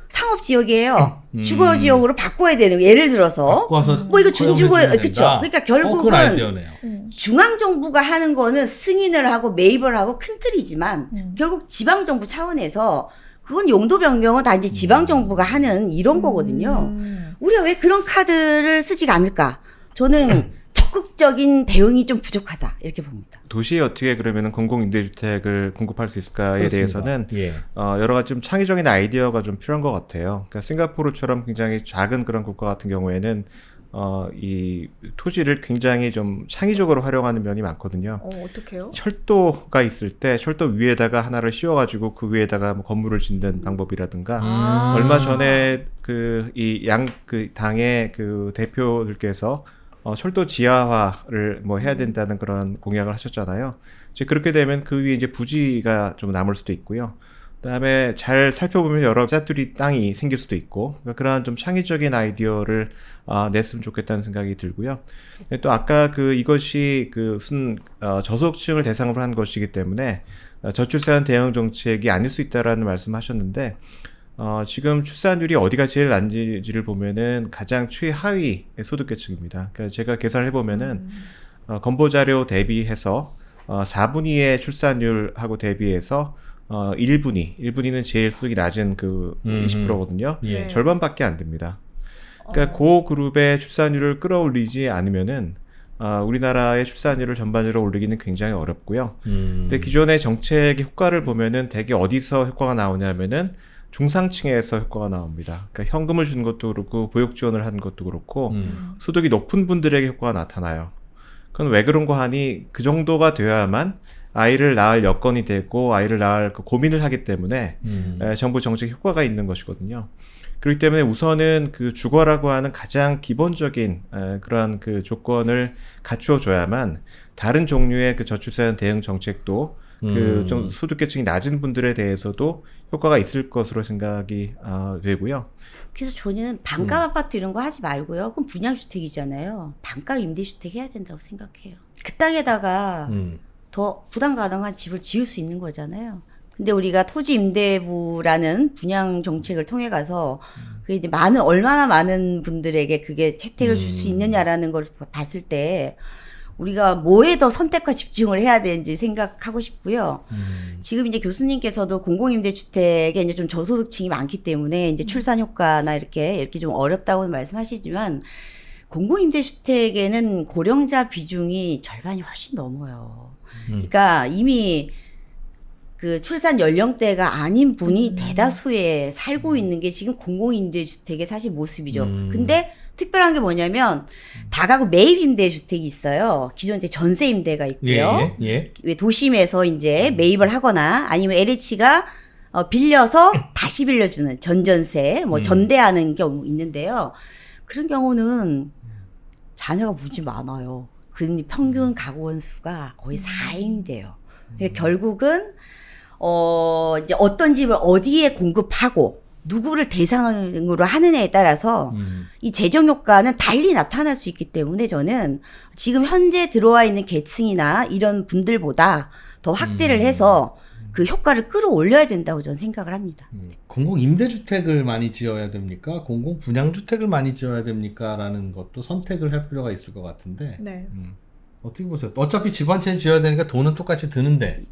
상업 지역이에요. 주거 지역으로 바꿔야 되는 거. 예를 들어서 바꿔서 뭐 이거 준주거 허용해줘야 그쵸? 된다. 그러니까 그건 결국은 아이디어네요. 중앙 정부가 하는 거는 승인을 하고 매입을 하고 큰 틀이지만 결국 지방 정부 차원에서 그건 용도 변경은 다 이제 지방 정부가 하는 이런 거거든요. 우리가 왜 그런 카드를 쓰지가 않을까? 저는 적극적인 대응이 좀 부족하다 이렇게 봅니다. 도시에 어떻게 그러면 공공임대주택을 공급할 수 있을까에 그렇습니다. 대해서는 예. 여러 가지 좀 창의적인 아이디어가 좀 필요한 것 같아요. 그러니까 싱가포르처럼 굉장히 작은 그런 국가 같은 경우에는 이 토지를 굉장히 좀 창의적으로 활용하는 면이 많거든요. 어떡해요? 철도가 있을 때 철도 위에다가 하나를 씌워가지고 그 위에다가 뭐 건물을 짓는 방법이라든가 얼마 전에 그 당의 그 대표들께서 철도 지하화를 뭐 해야 된다는 그런 공약을 하셨잖아요. 이제 그렇게 되면 그 위에 이제 부지가 좀 남을 수도 있고요. 그다음에 잘 살펴보면 여러 짜투리 땅이 생길 수도 있고 그러니까 그러한 좀 창의적인 아이디어를 냈으면 좋겠다는 생각이 들고요. 또 아까 이것이 저소득층을 최상으로 한 것이기 때문에 저출산 대응 정책이 아닐 수 있다라는 말씀하셨는데 지금 출산율이 어디가 제일 낮은지를 보면은 가장 최하위 소득계층입니다. 그러니까 제가 계산을 해보면은 건보 자료 대비해서 4분위의 출산율하고 대비해서 1분위는 제일 소득이 낮은 20%거든요. 예. 절반밖에 안 됩니다. 그러니까 그 그룹의 출산율을 끌어올리지 않으면은 우리나라의 출산율을 전반적으로 올리기는 굉장히 어렵고요. 근데 기존의 정책의 효과를 보면은 대개 어디서 효과가 나오냐면은 중상층에서 효과가 나옵니다. 그러니까 현금을 주는 것도 그렇고 보육 지원을 하는 것도 그렇고 소득이 높은 분들에게 효과가 나타나요. 그건 왜 그런 거 하니 그 정도가 되어야만 아이를 낳을 여건이 되고 아이를 낳을 고민을 하기 때문에 정부 정책 효과가 있는 것이거든요. 그렇기 때문에 우선은 주거라고 하는 가장 기본적인 그러한 조건을 갖추어 줘야만 다른 종류의 저출산 대응 정책도 좀 소득계층이 낮은 분들에 대해서도 효과가 있을 것으로 생각이 되고요. 그래서 저는 반값 아파트 이런 거 하지 말고요. 그건 분양주택이잖아요. 반값 임대주택 해야 된다고 생각해요. 그 땅에다가 더 부담 가능한 집을 지을 수 있는 거잖아요. 근데 우리가 토지임대부라는 분양 정책을 통해 가서 그게 이제 얼마나 많은 분들에게 그게 혜택을 줄 수 있느냐라는 걸 봤을 때 우리가 뭐에 더 선택과 집중을 해야 되는지 생각하고 싶고요. 지금 이제 교수님께서도 공공임대주택에 이제 좀 저소득층이 많기 때문에 이제 출산 효과나 이렇게 좀 어렵다고 말씀하시지만 공공임대주택에는 고령자 비중이 절반이 훨씬 넘어요. 그러니까 이미 출산 연령대가 아닌 분이 대다수에 살고 있는 게 지금 공공임대주택의 사실 모습이죠. 근데 특별한 게 뭐냐면 다가구 매입임대주택이 있어요. 기존 이제 전세임대가 있고요. 왜 도심에서 이제 매입을 하거나 아니면 LH가 빌려서 다시 빌려주는 전전세, 전대하는 경우 있는데요. 그런 경우는 자녀가 무지 많아요. 그 평균 가구 원수가 거의 4인이 돼요. 그러니까 결국은 이제 어떤 집을 어디에 공급하고 누구를 대상으로 하느냐에 따라서 이 재정 효과는 달리 나타날 수 있기 때문에 저는 지금 현재 들어와 있는 계층이나 이런 분들보다 더 확대를 해서 그 효과를 끌어올려야 된다고 저는 생각을 합니다. 공공 임대주택을 많이 지어야 됩니까? 공공 분양주택을 많이 지어야 됩니까? 라는 것도 선택을 할 필요가 있을 것 같은데 네. 어떻게 보세요? 어차피 집 한 채 지어야 되니까 돈은 똑같이 드는데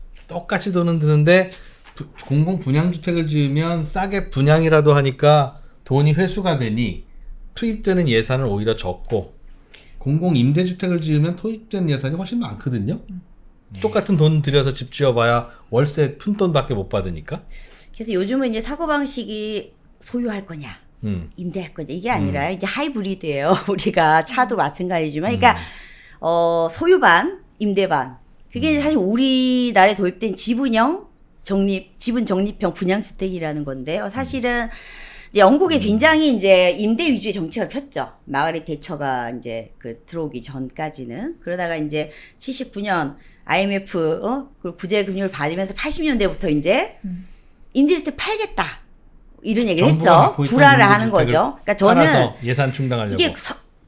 공공 분양주택을 지으면 싸게 분양이라도 하니까 돈이 회수가 되니 투입되는 예산은 오히려 적고 공공 임대주택을 지으면 투입되는 예산이 훨씬 많거든요. 똑같은 돈 들여서 집 지어봐야 월세 푼돈밖에 못 받으니까. 그래서 요즘은 이제 사고방식이 소유할 거냐 임대할 거냐 이게 아니라 이제 하이브리드예요. 우리가 차도 마찬가지지만 그러니까 소유반 임대반 그게 사실 우리나라에 도입된 지분 적립형 분양주택이라는 건데요. 사실은 이제 영국에 굉장히 이제 임대 위주의 정책을 폈죠. 마가렛 대처가 이제 들어오기 전까지는. 그러다가 이제 79년 IMF 그 구제 금융을 받으면서 80년대부터 이제 임대주택 팔겠다. 이런 얘기를 했죠. 불화를 하는 거죠. 그러니까 저는 예산 충당하려고. 이게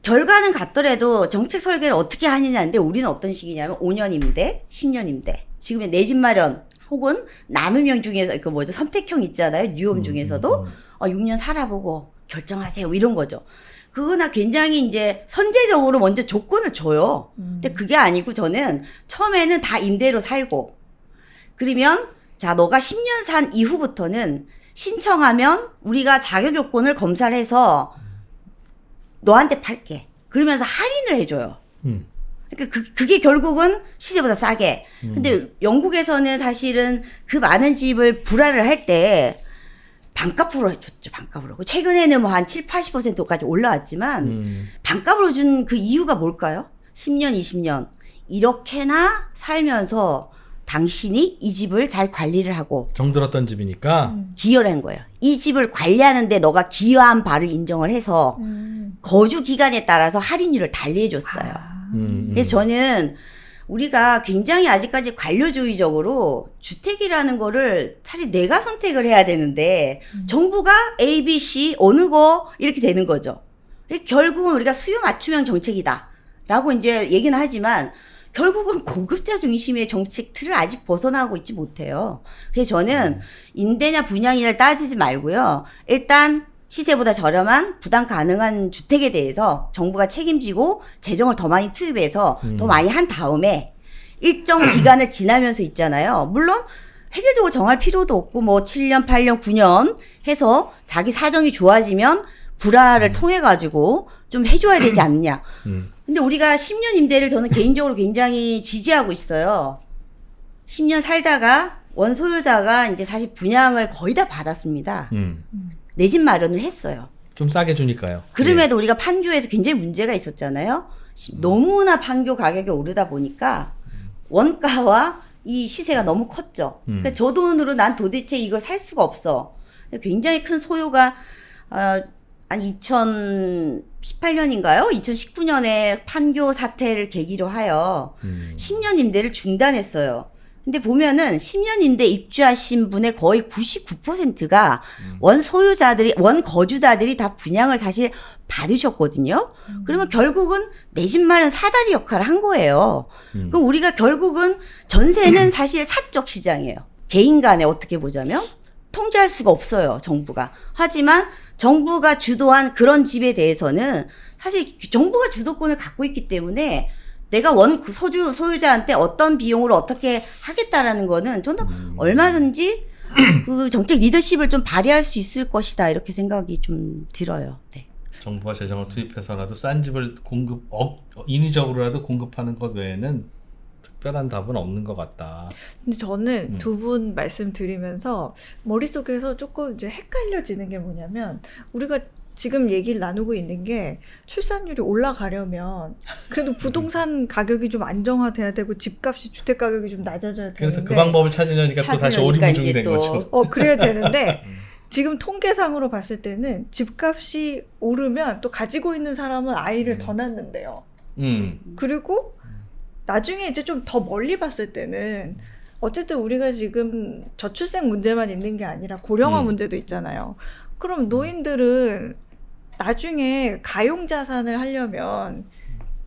결과는 같더라도 정책 설계를 어떻게 하느냐인데 우리는 어떤 식이냐면 5년 임대, 10년 임대. 지금 내 집 마련 혹은 나눔형 중에서 그 뭐죠 선택형 있잖아요. 뉴홈 중에서도 6년 살아보고 결정하세요 이런 거죠. 그거나 굉장히 이제 선제적으로 먼저 조건을 줘요. 근데 그게 아니고 저는 처음에는 다 임대로 살고 그러면 자 너가 10년 산 이후부터는 신청하면 우리가 자격 요건을 검사를 해서 너한테 팔게. 그러면서 할인을 해줘요. 그러니까 그게 결국은 시세보다 싸게. 근데 영국에서는 사실은 그 많은 집을 불화를 할 때 반값으로 해줬죠. 반값으로. 최근에는 뭐 한 7, 80%까지 올라왔지만 반값으로 준 그 이유가 뭘까요? 10년, 20년 이렇게나 살면서 당신이 이 집을 잘 관리를 하고 정들었던 집이니까 기여를 한 거예요. 이 집을 관리하는데 너가 기여한 바를 인정을 해서 거주 기간에 따라서 할인율을 달리해 줬어요. 그래서 저는 우리가 굉장히 아직까지 관료주의적으로 주택이라는 거를 사실 내가 선택을 해야 되는데 정부가 A, B, C 어느 거 이렇게 되는 거죠. 결국은 우리가 수요 맞춤형 정책이다라고 이제 얘기는 하지만 결국은 고급자 중심의 정책 틀을 아직 벗어나고 있지 못해요. 그래서 저는 임대냐 분양이냐를 따지지 말고요. 일단 시세보다 저렴한 부담 가능한 주택에 대해서 정부가 책임지고 재정을 더 많이 투입해서 더 많이 한 다음에 일정 기간을 지나면서 있잖아요. 물론 획일적으로 정할 필요도 없고 뭐 7년, 8년, 9년 해서 자기 사정이 좋아지면 불화를 통해 가지고 좀 해줘야 되지 않느냐. 근데 우리가 10년 임대를 저는 개인적으로 굉장히 지지하고 있어요. 10년 살다가 원소유자가 이제 사실 분양을 거의 다 받았습니다. 내 집 마련을 했어요. 좀 싸게 주니까요. 그럼에도 우리가 판교에서 굉장히 문제가 있었잖아요. 너무나 판교 가격이 오르다 보니까 원가와 이 시세가 너무 컸죠. 그러니까 저 돈으로 난 도대체 이걸 살 수가 없어. 굉장히 큰 소요가 한 2018년인가요? 2019년에 판교 사태를 계기로 하여 10년 임대를 중단했어요. 근데 보면은 10년 임대 입주하신 분의 거의 99%가 원 소유자들이, 원 거주자들이 다 분양을 사실 받으셨거든요. 그러면 결국은 내 집 마련 사다리 역할을 한 거예요. 그럼 우리가 결국은 전세는 사실 사적 시장이에요. 개인 간에 어떻게 보자면 통제할 수가 없어요, 정부가. 하지만 정부가 주도한 그런 집에 대해서는 사실 정부가 주도권을 갖고 있기 때문에 내가 원 소유자한테 어떤 비용으로 어떻게 하겠다라는 거는 저는 얼마든지 그 정책 리더십을 좀 발휘할 수 있을 것이다 이렇게 생각이 좀 들어요. 네. 정부가 재정을 투입해서라도 싼 집을 인위적으로라도 공급하는 것 외에는 특별한 답은 없는 것 같다. 근데 저는 두 분 말씀드리면서 머릿속에서 조금 이제 헷갈려지는 게 뭐냐면 우리가 지금 얘기를 나누고 있는 게 출산율이 올라가려면 그래도 부동산 가격이 좀 안정화돼야 되고 집값이 주택 가격이 좀 낮아져야 되는데 그래서 그 방법을 찾으려니까 또 다시 오리무중이 된 거죠. 그래야 되는데 지금 통계상으로 봤을 때는 집값이 오르면 또 가지고 있는 사람은 아이를 더 낳는데요. 그리고 나중에 이제 좀 더 멀리 봤을 때는 어쨌든 우리가 지금 저출생 문제만 있는 게 아니라 고령화 문제도 있잖아요. 그럼 노인들은 나중에 가용자산을 하려면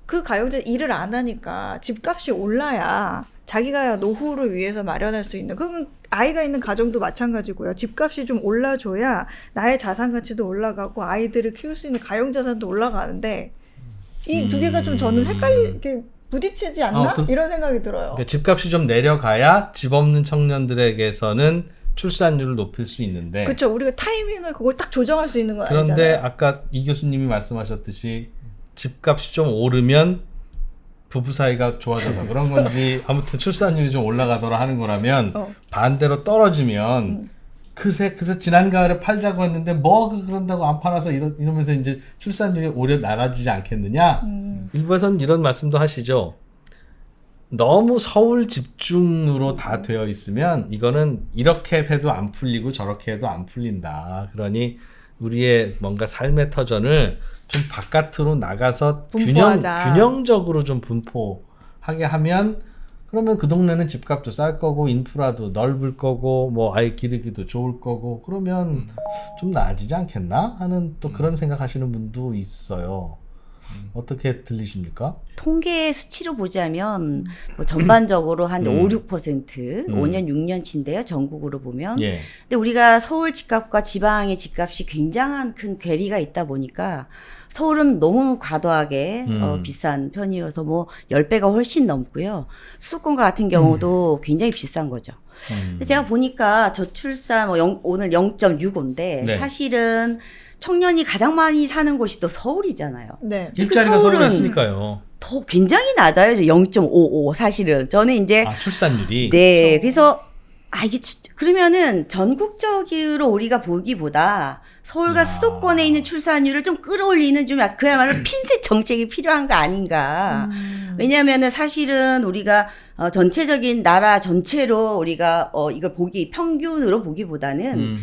그 가용자 일을 안 하니까 집값이 올라야 자기가 노후를 위해서 마련할 수 있는, 그건 아이가 있는 가정도 마찬가지고요. 집값이 좀 올라줘야 나의 자산 가치도 올라가고 아이들을 키울 수 있는 가용자산도 올라가는데 이 두 개가 좀 저는 헷갈리게 부딪히지 않나? 이런 생각이 들어요. 그러니까 집값이 좀 내려가야 집 없는 청년들에게서는 출산율을 높일 수 있는데 그렇죠. 우리가 타이밍을 그걸 딱 조정할 수 있는 건 그런데 아니잖아요. 아까 이 교수님이 말씀하셨듯이 집값이 좀 오르면 부부 사이가 좋아져서 그런 건지 아무튼 출산율이 좀 올라가더라 하는 거라면 반대로 떨어지면 그새 지난 가을에 팔자고 했는데 그런다고 안 팔아서 이러면서 이제 출산율이 오히려 낮아지지 않겠느냐. 일부에서는 이런 말씀도 하시죠. 너무 서울 집중으로 다 되어 있으면 이거는 이렇게 해도 안 풀리고 저렇게 해도 안 풀린다. 그러니 우리의 뭔가 삶의 터전을 좀 바깥으로 나가서 분포하자. 균형적으로 좀 분포하게 하면 그러면 그 동네는 집값도 쌀 거고 인프라도 넓을 거고 뭐 아이 기르기도 좋을 거고 그러면 좀 나아지지 않겠나 하는 또 그런 생각하시는 분도 있어요. 어떻게 들리십니까? 통계 수치로 보자면 뭐 전반적으로 한 5, 6%, 5년, 6년치인데요. 전국으로 보면. 예. 근데 우리가 서울 집값과 지방의 집값이 굉장한 큰 괴리가 있다 보니까 서울은 너무 과도하게 비싼 편이어서 뭐 10배가 훨씬 넘고요. 수도권과 같은 경우도 굉장히 비싼 거죠. 근데 제가 보니까 저출산 오늘 0.65인데 네. 사실은 청년이 가장 많이 사는 곳이 또 서울이잖아요. 네. 일자리가 서울은 서울에 있으니까요. 더 굉장히 낮아요. 0.55 사실은. 저는 이제 아, 출산율이. 네. 그래서 이게 그러면은 전국적으로 우리가 보기보다 서울과 수도권에 있는 출산율을 좀 끌어올리는 좀 그야말로 핀셋 정책이 필요한 거 아닌가. 왜냐하면은 사실은 우리가 전체적인 나라 전체로 우리가 이걸 평균으로 보기보다는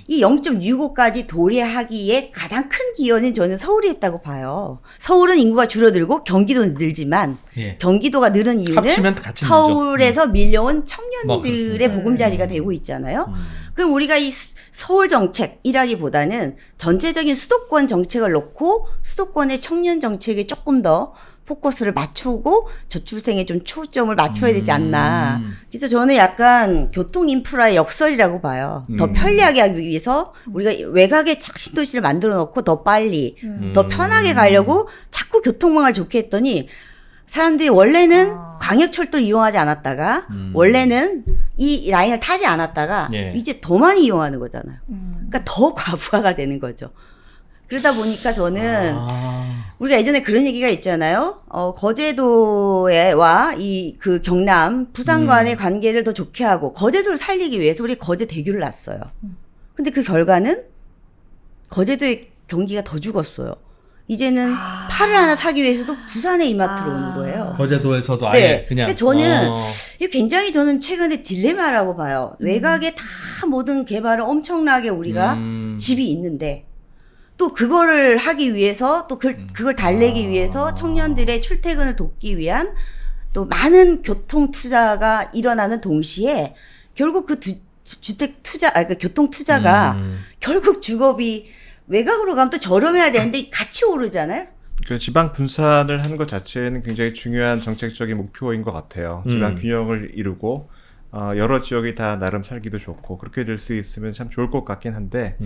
이 0.65까지 도래하기에 가장 큰 기여는 저는 서울이 했다고 봐요. 서울은 인구가 줄어들고 경기도는 늘지만 예. 경기도가 늘은 이유는 합치면 같이 늘죠. 서울에서 밀려온 뭐 청년들의 그렇습니다. 보금자리가 되고 있잖아요. 그럼 우리가 이 서울 정책이라기보다는 전체적인 수도권 정책을 놓고 수도권의 청년 정책에 조금 더 포커스를 맞추고 저출생에 좀 초점을 맞춰야 되지 않나. 그래서 저는 약간 교통 인프라의 역설이라고 봐요. 더 편리하게 하기 위해서 우리가 외곽에 신도시를 만들어 놓고 더 빨리, 더 편하게 가려고 자꾸 교통망을 좋게 했더니 사람들이 원래는 광역철도를 이용하지 않았다가 원래는 이 라인을 타지 않았다가 예. 이제 더 많이 이용하는 거잖아요. 그러니까 더 과부하가 되는 거죠. 그러다 보니까 저는 우리가 예전에 그런 얘기가 있잖아요. 거제도와 그 경남, 부산 간의 관계를 더 좋게 하고 거제도를 살리기 위해서 우리 거제 대교를 놨어요. 근데 그 결과는 거제도의 경기가 더 죽었어요. 이제는 팔을 하나 사기 위해서도 부산에 이마트로 오는 거예요. 거제도에서도 아예 네. 그냥. 근데 저는 이게 굉장히 저는 최근에 딜레마라고 봐요. 외곽에 다 모든 개발을 엄청나게 우리가 집이 있는데 또 그거를 하기 위해서 또 그걸 달래기 위해서 청년들의 출퇴근을 돕기 위한 또 많은 교통 투자가 일어나는 동시에 결국 그 주택 투자, 그 교통 투자가 결국 주거비 외곽으로 가면 또 저렴해야 되는데 같이 오르잖아요. 그 지방 분산을 하는 것 자체는 굉장히 중요한 정책적인 목표인 것 같아요. 지방 균형을 이루고 여러 지역이 다 나름 살기도 좋고 그렇게 될 수 있으면 참 좋을 것 같긴 한데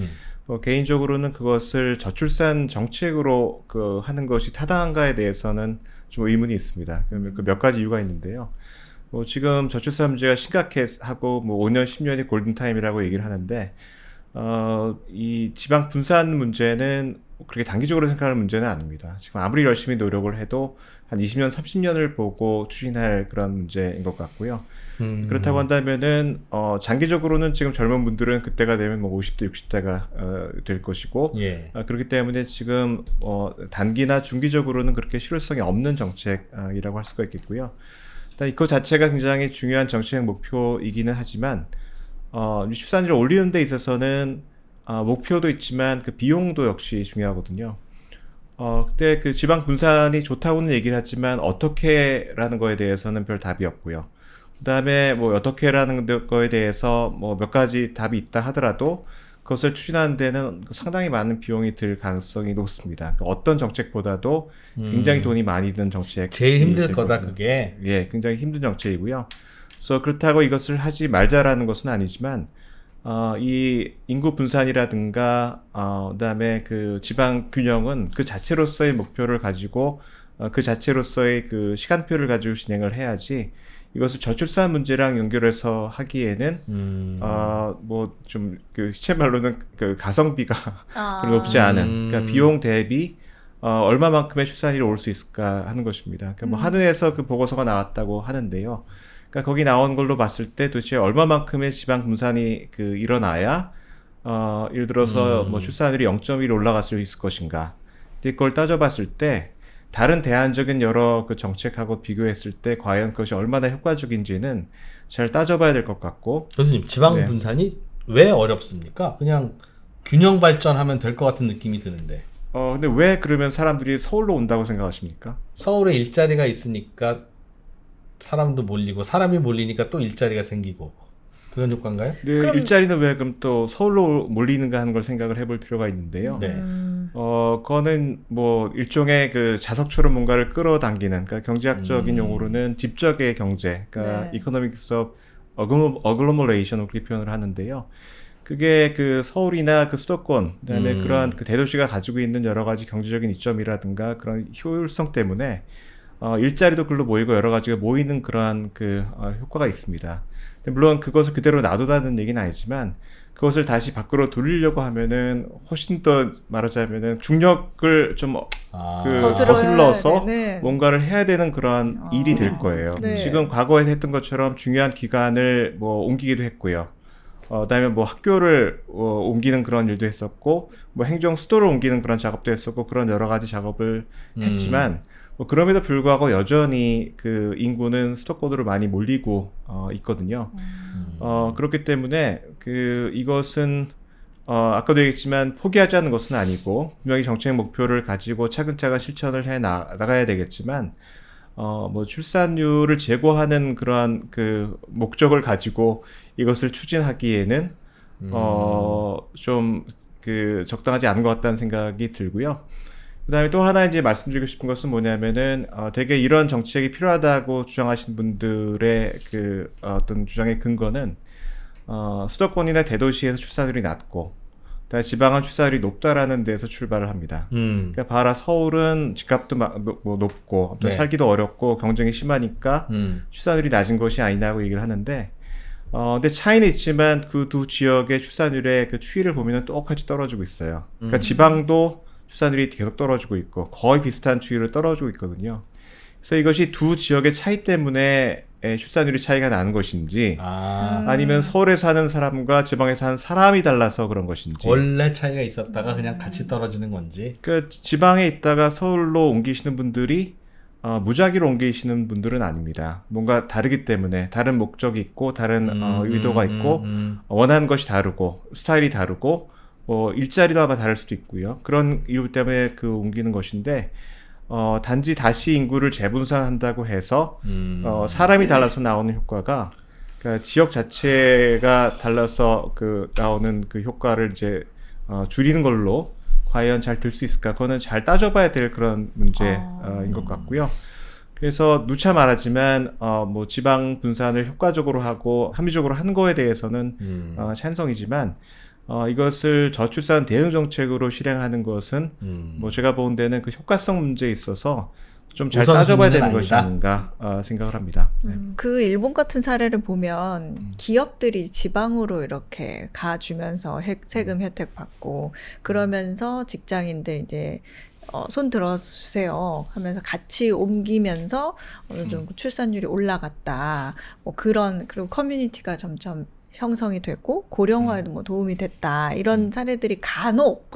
개인적으로는 그것을 저출산 정책으로 하는 것이 타당한가에 대해서는 좀 의문이 있습니다. 그 몇 가지 이유가 있는데요. 지금 저출산 문제가 심각하고 5년, 10년이 골든타임이라고 얘기를 하는데 이 지방 분산 문제는 그렇게 단기적으로 생각하는 문제는 아닙니다. 지금 아무리 열심히 노력을 해도 한 20년, 30년을 보고 추진할 그런 문제인 것 같고요. 그렇다고 한다면은 장기적으로는 지금 젊은 분들은 그때가 되면 50대, 60대가 될 것이고 예. 그렇기 때문에 지금 단기나 중기적으로는 그렇게 실효성이 없는 정책이라고 할 수가 있겠고요. 일단 그 자체가 굉장히 중요한 정책 목표이기는 하지만 출산율을 올리는 데 있어서는 목표도 있지만 그 비용도 역시 중요하거든요. 그때 그 지방 분산이 좋다고는 얘기를 하지만 어떻게라는 거에 대해서는 별 답이 없고요. 그다음에 어떻게라는 거에 대해서 몇 가지 답이 있다 하더라도 그것을 추진하는 데는 상당히 많은 비용이 들 가능성이 높습니다. 어떤 정책보다도 굉장히 돈이 많이 드는 정책. 제일 힘들 거다 그게. 예, 굉장히 힘든 정책이고요. 그래서 그렇다고 이것을 하지 말자라는 것은 아니지만 이 인구 분산이라든가 그다음에 그 지방 균형은 그 자체로서의 목표를 가지고 그 자체로서의 그 시간표를 가지고 진행을 해야지 이것을 저출산 문제랑 연결해서 하기에는 좀 그 시체 말로는 그 가성비가 별로 높지 않은 그러니까 비용 대비 얼마만큼의 출산율이 올 수 있을까 하는 것입니다. 그러니까 하늘에서 그 보고서가 나왔다고 하는데요. 그러니까 거기 나온 걸로 봤을 때 도대체 얼마만큼의 지방 분산이 일어나야 예를 들어서 출산율이 0.1 올라갈 수 있을 것인가. 그걸 따져봤을 때 다른 대안적인 여러 그 정책하고 비교했을 때 과연 그것이 얼마나 효과적인지는 잘 따져봐야 될 것 같고. 교수님, 지방 네. 분산이 왜 어렵습니까? 그냥 균형 발전하면 될 것 같은 느낌이 드는데. 근데 왜 그러면 사람들이 서울로 온다고 생각하십니까? 서울에 일자리가 있으니까 사람도 몰리고 사람이 몰리니까 또 일자리가 생기고 그런 효과인가요? 네, 그럼- 일자리는 왜 그럼 또 서울로 몰리는가 하는 걸 생각을 해볼 필요가 있는데요. 네. 그거는 뭐 일종의 그 자석처럼 뭔가를 끌어당기는, 그러니까 경제학적인 용어로는 집적의 경제, 그러니까 네. Economics of Agglomeration 그렇게 표현을 하는데요. 그게 그 서울이나 그 수도권, 그다음에 그러한 그 대도시가 가지고 있는 여러 가지 경제적인 이점이라든가 그런 효율성 때문에 일자리도 글로 모이고 여러 가지가 모이는 그러한 그 효과가 있습니다. 물론 그것을 그대로 놔두다는 얘기는 아니지만 그것을 다시 밖으로 돌리려고 하면은 훨씬 더 말하자면은 중력을 좀 거슬러서 되는. 뭔가를 해야 되는 그러한 일이 될 거예요. 네. 지금 과거에 했던 것처럼 중요한 기관을 뭐 옮기기도 했고요. 그다음에 뭐 학교를 옮기는 그런 일도 했었고, 뭐 행정 수도를 옮기는 그런 작업도 했었고, 그런 여러 가지 작업을 했지만, 뭐 그럼에도 불구하고 여전히 그 인구는 수도권으로 많이 몰리고 있거든요. 그렇기 때문에 그 이것은 아까도 얘기했지만 포기하지 않는 것은 아니고 분명히 정책 목표를 가지고 차근차근 실천을 해 나가야 되겠지만. 뭐 출산율을 제고하는 그러한 그 목적을 가지고 이것을 추진하기에는 좀 그 적당하지 않은 것 같다는 생각이 들고요. 그다음에 또 하나 이제 말씀드리고 싶은 것은 뭐냐면은 되게 이런 정책이 필요하다고 주장하시는 분들의 그 어떤 주장의 근거는 수도권이나 대도시에서 출산율이 낮고 지방은 출산율이 높다라는 데서 출발을 합니다. 그러니까 봐라, 서울은 집값도 뭐 높고 네. 살기도 어렵고 경쟁이 심하니까 출산율이 낮은 것이 아니냐고 얘기를 하는데, 근데 차이는 있지만 그 두 지역의 출산율의 그 추이를 보면은 똑같이 떨어지고 있어요. 그러니까 지방도 출산율이 계속 떨어지고 있고 거의 비슷한 추이를 떨어지고 있거든요. 그래서 이것이 두 지역의 차이 때문에 출산율이 차이가 나는 것인지 아니면 서울에 사는 사람과 지방에 사는 사람이 달라서 그런 것인지, 원래 차이가 있었다가 그냥 같이 떨어지는 건지. 그 지방에 있다가 서울로 옮기시는 분들이 무작위로 옮기시는 분들은 아닙니다. 뭔가 다르기 때문에 다른 목적이 있고 다른 의도가 있고 원하는 것이 다르고 스타일이 다르고 뭐 일자리도 아마 다를 수도 있고요. 그런 이유 때문에 그 옮기는 것인데 단지 다시 인구를 재분산한다고 해서 사람이 달라서 나오는 효과가, 그러니까 지역 자체가 달라서 그 나오는 그 효과를 이제 줄이는 걸로 과연 잘 될 수 있을까? 그거는 잘 따져봐야 될 그런 문제인 것 같고요. 그래서 누차 말하지만 뭐 지방 분산을 효과적으로 하고 합리적으로 하는 거에 대해서는 찬성이지만 이것을 저출산 대응 정책으로 실행하는 것은 뭐 제가 본 데는 그 효과성 문제에 있어서 좀 잘 따져봐야 되는 것이 아닌가 생각을 합니다. 네. 그 일본 같은 사례를 보면 기업들이 지방으로 이렇게 가주면서 세금 혜택 받고 그러면서 직장인들 이제 손 들어주세요 하면서 같이 옮기면서 어느 정도 출산율이 올라갔다. 뭐 그리고 커뮤니티가 점점 형성이 됐고 고령화에도 뭐 도움이 됐다, 이런 사례들이 간혹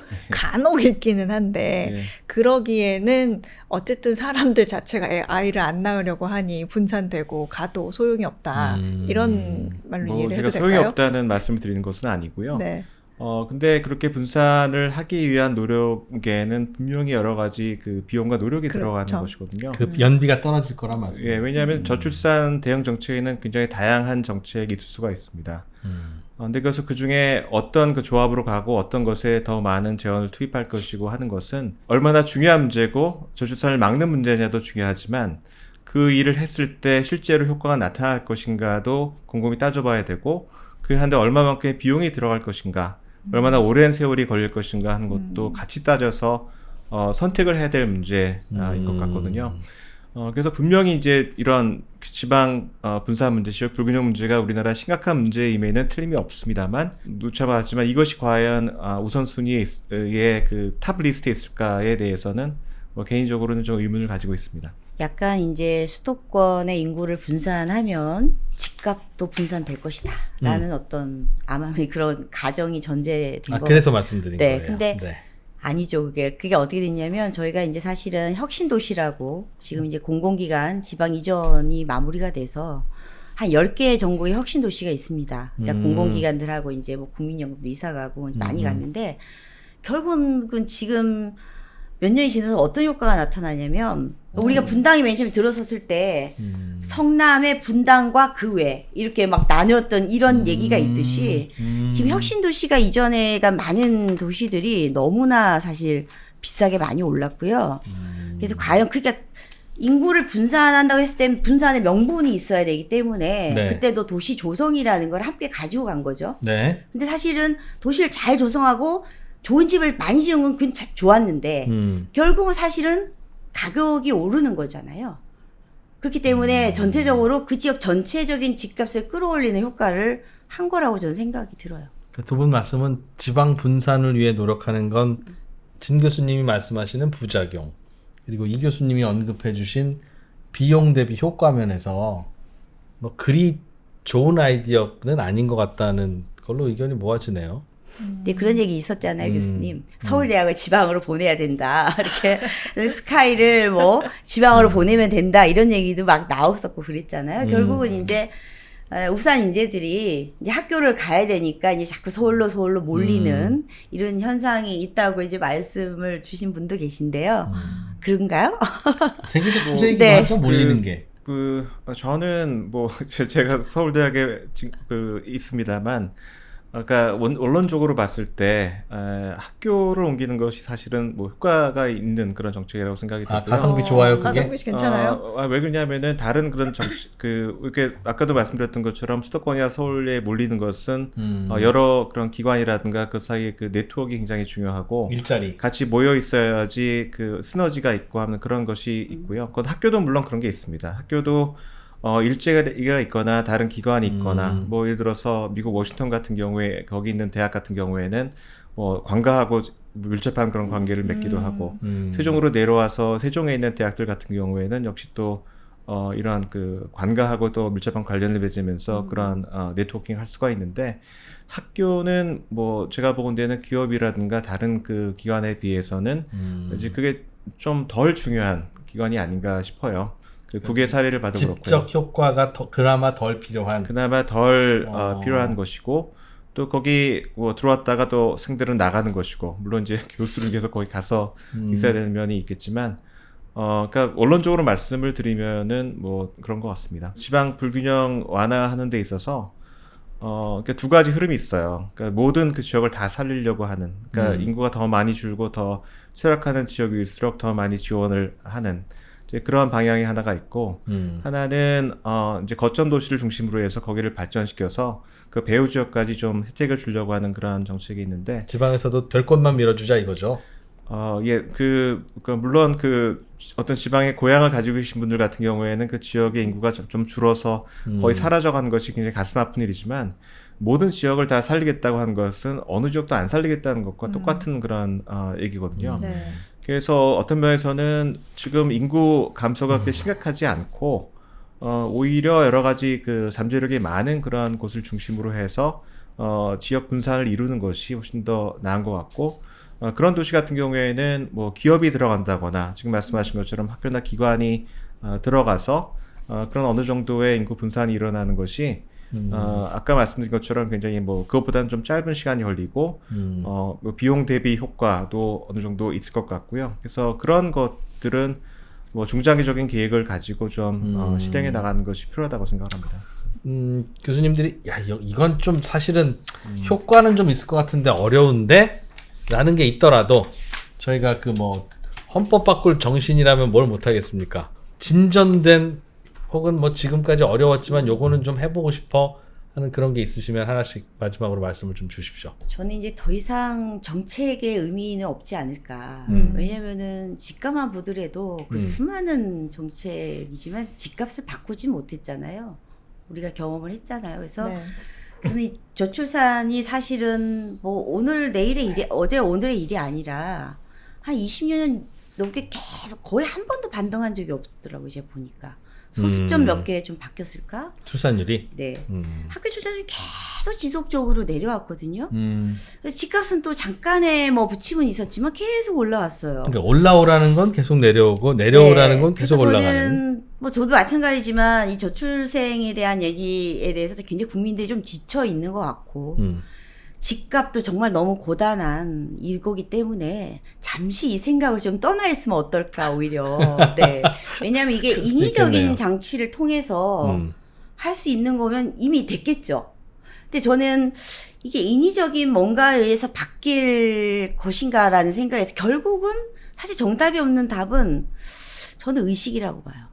있기는 한데, 네. 그러기에는 어쨌든 사람들 자체가 아이를 안 낳으려고 하니 분산되고 가도 소용이 없다, 이런 말로 뭐 이해를 제가 해도 소용이 될까요? 없다는 말씀을 드리는 것은 아니고요. 네. 근데 그렇게 분산을 하기 위한 노력에는 분명히 여러 가지 그 비용과 노력이 들어가는 것이거든요. 그 연비가 떨어질 거란 말씀. 예, 왜냐하면 저출산 대응 정책에는 굉장히 다양한 정책이 있을 수가 있습니다. 근데 그래서 그 중에 어떤 그 조합으로 가고 어떤 것에 더 많은 재원을 투입할 것이고 하는 것은 얼마나 중요한 문제고 저출산을 막는 문제냐도 중요하지만 그 일을 했을 때 실제로 효과가 나타날 것인가도 곰곰이 따져봐야 되고, 그한데 얼마만큼의 비용이 들어갈 것인가, 얼마나 오랜 세월이 걸릴 것인가 하는 것도 같이 따져서 선택을 해야 될 문제인 것 같거든요. 그래서 분명히 이제 이런 지방 분산 문제, 지역 불균형 문제가 우리나라 심각한 문제임에는 틀림이 없습니다만, 누차 말했지만 이것이 과연 우선순위의 그 탑 리스트에 있을까에 대해서는 뭐 개인적으로는 좀 의문을 가지고 있습니다. 약간 이제 수도권의 인구를 분산하면 집값도 분산될 것이다 라는 어떤 아마 그런 가정이 전제된 거. 그래서 말씀드린 네, 거예요. 근데 네. 아니죠. 그게 어떻게 됐냐면 저희가 이제 사실은 혁신도시라고 지금 이제 공공기관 지방 이전이 마무리가 돼서 한 10개 정도의 혁신도시가 있습니다. 그러니까 공공기관들하고 이제 뭐 국민연금도 이사가고 많이 갔는데, 결국은 지금 몇 년이 지나서 어떤 효과가 나타나냐면, 우리가 분당이 맨 처음에 들어섰을 때 성남의 분당과 그 외 이렇게 막 나뉘었던 이런 얘기가 있듯이 지금 혁신도시가 이전에가 많은 도시들이 너무나 사실 비싸게 많이 올랐고요. 그래서 과연 그게 인구를 분산한다고 했을 때 분산의 명분이 있어야 되기 때문에 네. 그때도 도시 조성이라는 걸 함께 가지고 간 거죠. 네. 근데 사실은 도시를 잘 조성하고 좋은 집을 많이 지은 건 그건 참 좋았는데 결국은 사실은 가격이 오르는 거잖아요. 그렇기 때문에 전체적으로 그 지역 전체적인 집값을 끌어올리는 효과를 한 거라고 저는 생각이 들어요. 두 분 말씀은 지방 분산을 위해 노력하는 건 진 교수님이 말씀하시는 부작용, 그리고 이 교수님이 언급해 주신 비용 대비 효과 면에서 뭐 그리 좋은 아이디어는 아닌 것 같다는 걸로 의견이 모아지네요. 근데 그런 얘기 있었잖아요, 교수님. 서울대학을 지방으로 보내야 된다. 이렇게 스카이를 뭐 지방으로 보내면 된다. 이런 얘기도 막 나왔었고 그랬잖아요. 결국은 이제 우수한 인재들이 이제 학교를 가야 되니까 이제 자꾸 서울로 몰리는 이런 현상이 있다고 이제 말씀을 주신 분도 계신데요. 그런가요? 세계적 추세이기도 네. 하죠, 몰리는 게. 저는 뭐 제가 서울대학에 있습니다만, 그러니까 원론적으로 봤을 때 학교를 옮기는 것이 사실은 뭐 효과가 있는 그런 정책이라고 생각이 들고요. 가성비 좋아요, 그게? 가성비 괜찮아요? 왜 그러냐면은 다른 그런 정치 이렇게 아까도 말씀드렸던 것처럼 수도권이나 서울에 몰리는 것은 여러 그런 기관이라든가 그 사이에 그 네트워크가 굉장히 중요하고 일자리. 같이 모여 있어야지 그 시너지가 있고 하는 그런 것이 있고요. 그건 학교도 물론 그런 게 있습니다. 학교도 일제가 있거나 다른 기관이 있거나 뭐 예를 들어서 미국 워싱턴 같은 경우에 거기 있는 대학 같은 경우에는 뭐 관가하고 밀접한 그런 관계를 맺기도 하고 세종으로 내려와서 세종에 있는 대학들 같은 경우에는 역시 또 이러한 그 관가하고 또 밀접한 관련을 맺으면서 그러한 네트워킹 할 수가 있는데 학교는 뭐 제가 보건대는 기업이라든가 다른 그 기관에 비해서는 이제 그게 좀 덜 중요한 기관이 아닌가 싶어요. 그 국외 사례를 봐도 그렇고요. 직접 효과가 그나마 덜 필요한. 그나마 덜 필요한 것이고 또 거기 뭐 들어왔다가 또 생들은 나가는 것이고 물론 이제 교수는 계속 거기 가서 있어야 되는 면이 있겠지만 그러니까 원론적으로 말씀을 드리면은 뭐 그런 것 같습니다. 지방 불균형 완화하는 데 있어서 그러니까 두 가지 흐름이 있어요. 그러니까 모든 그 지역을 다 살리려고 하는, 그러니까 인구가 더 많이 줄고 더 쇠락하는 지역일수록 더 많이 지원을 하는 이제 그러한 방향이 하나가 있고 하나는 이제 거점 도시를 중심으로 해서 거기를 발전시켜서 그 배후 지역까지 좀 혜택을 주려고 하는 그러한 정책이 있는데 지방에서도 될 것만 밀어주자 이거죠. 물론 그 어떤 지방에 고향을 가지고 계신 분들 같은 경우에는 그 지역의 인구가 좀 줄어서 거의 사라져가는 것이 굉장히 가슴 아픈 일이지만 모든 지역을 다 살리겠다고 하는 것은 어느 지역도 안 살리겠다는 것과 똑같은 그런 얘기거든요. 네. 그래서 어떤 면에서는 지금 인구 감소가 그렇게 심각하지 않고 오히려 여러 가지 그 잠재력이 많은 그러한 곳을 중심으로 해서 지역 분산을 이루는 것이 훨씬 더 나은 것 같고 그런 도시 같은 경우에는 뭐 기업이 들어간다거나 지금 말씀하신 것처럼 학교나 기관이 들어가서 그런 어느 정도의 인구 분산이 일어나는 것이 아까 말씀드린 것처럼 굉장히 뭐 그것보다는 좀 짧은 시간이 걸리고 뭐 비용 대비 효과도 어느 정도 있을 것 같고요. 그래서 그런 것들은 뭐 중장기적인 계획을 가지고 좀 실행해 나가는 것이 필요하다고 생각합니다. 교수님들이 이건 좀 사실은 효과는 좀 있을 것 같은데 어려운데 라는 게 있더라도 저희가 그 뭐 헌법 바꿀 정신이라면 뭘 못하겠습니까? 진전된 혹은 뭐 지금까지 어려웠지만 요거는 좀 해보고 싶어 하는 그런 게 있으시면 하나씩 마지막으로 말씀을 좀 주십시오. 저는 이제 더 이상 정책의 의미는 없지 않을까. 왜냐면은 집값만 보더라도 그 수많은 정책이지만 집값을 바꾸지 못했잖아요. 우리가 경험을 했잖아요. 그래서 네. 저는 이 저출산이 사실은 뭐 오늘 내일의 일이 어제 오늘의 일이 아니라 한 20년 넘게 계속 거의 한 번도 반등한 적이 없더라고요. 제가 보니까. 소수점 몇 개 좀 바뀌었을까? 출산율이? 네. 학교 출산율이 계속 지속적으로 내려왔거든요. 그래서 집값은 또 잠깐의 뭐 부침은 있었지만 계속 올라왔어요. 그러니까 올라오라는 건 계속 내려오고 내려오라는 네. 건 계속 그래서 올라가는. 저는 뭐 저도 마찬가지지만 이 저출생에 대한 얘기에 대해서 굉장히 국민들이 좀 지쳐 있는 것 같고 집값도 정말 너무 고단한 이거기 때문에 잠시 이 생각을 좀 떠나 있으면 어떨까 오히려. 네. 왜냐하면 이게 그럴 수도 인위적인 있겠네요. 장치를 통해서 음. 할 수 있는 거면 이미 됐겠죠. 근데 저는 이게 인위적인 뭔가에 의해서 바뀔 것인가라는 생각에서 결국은 사실 정답이 없는 답은 저는 의식이라고 봐요.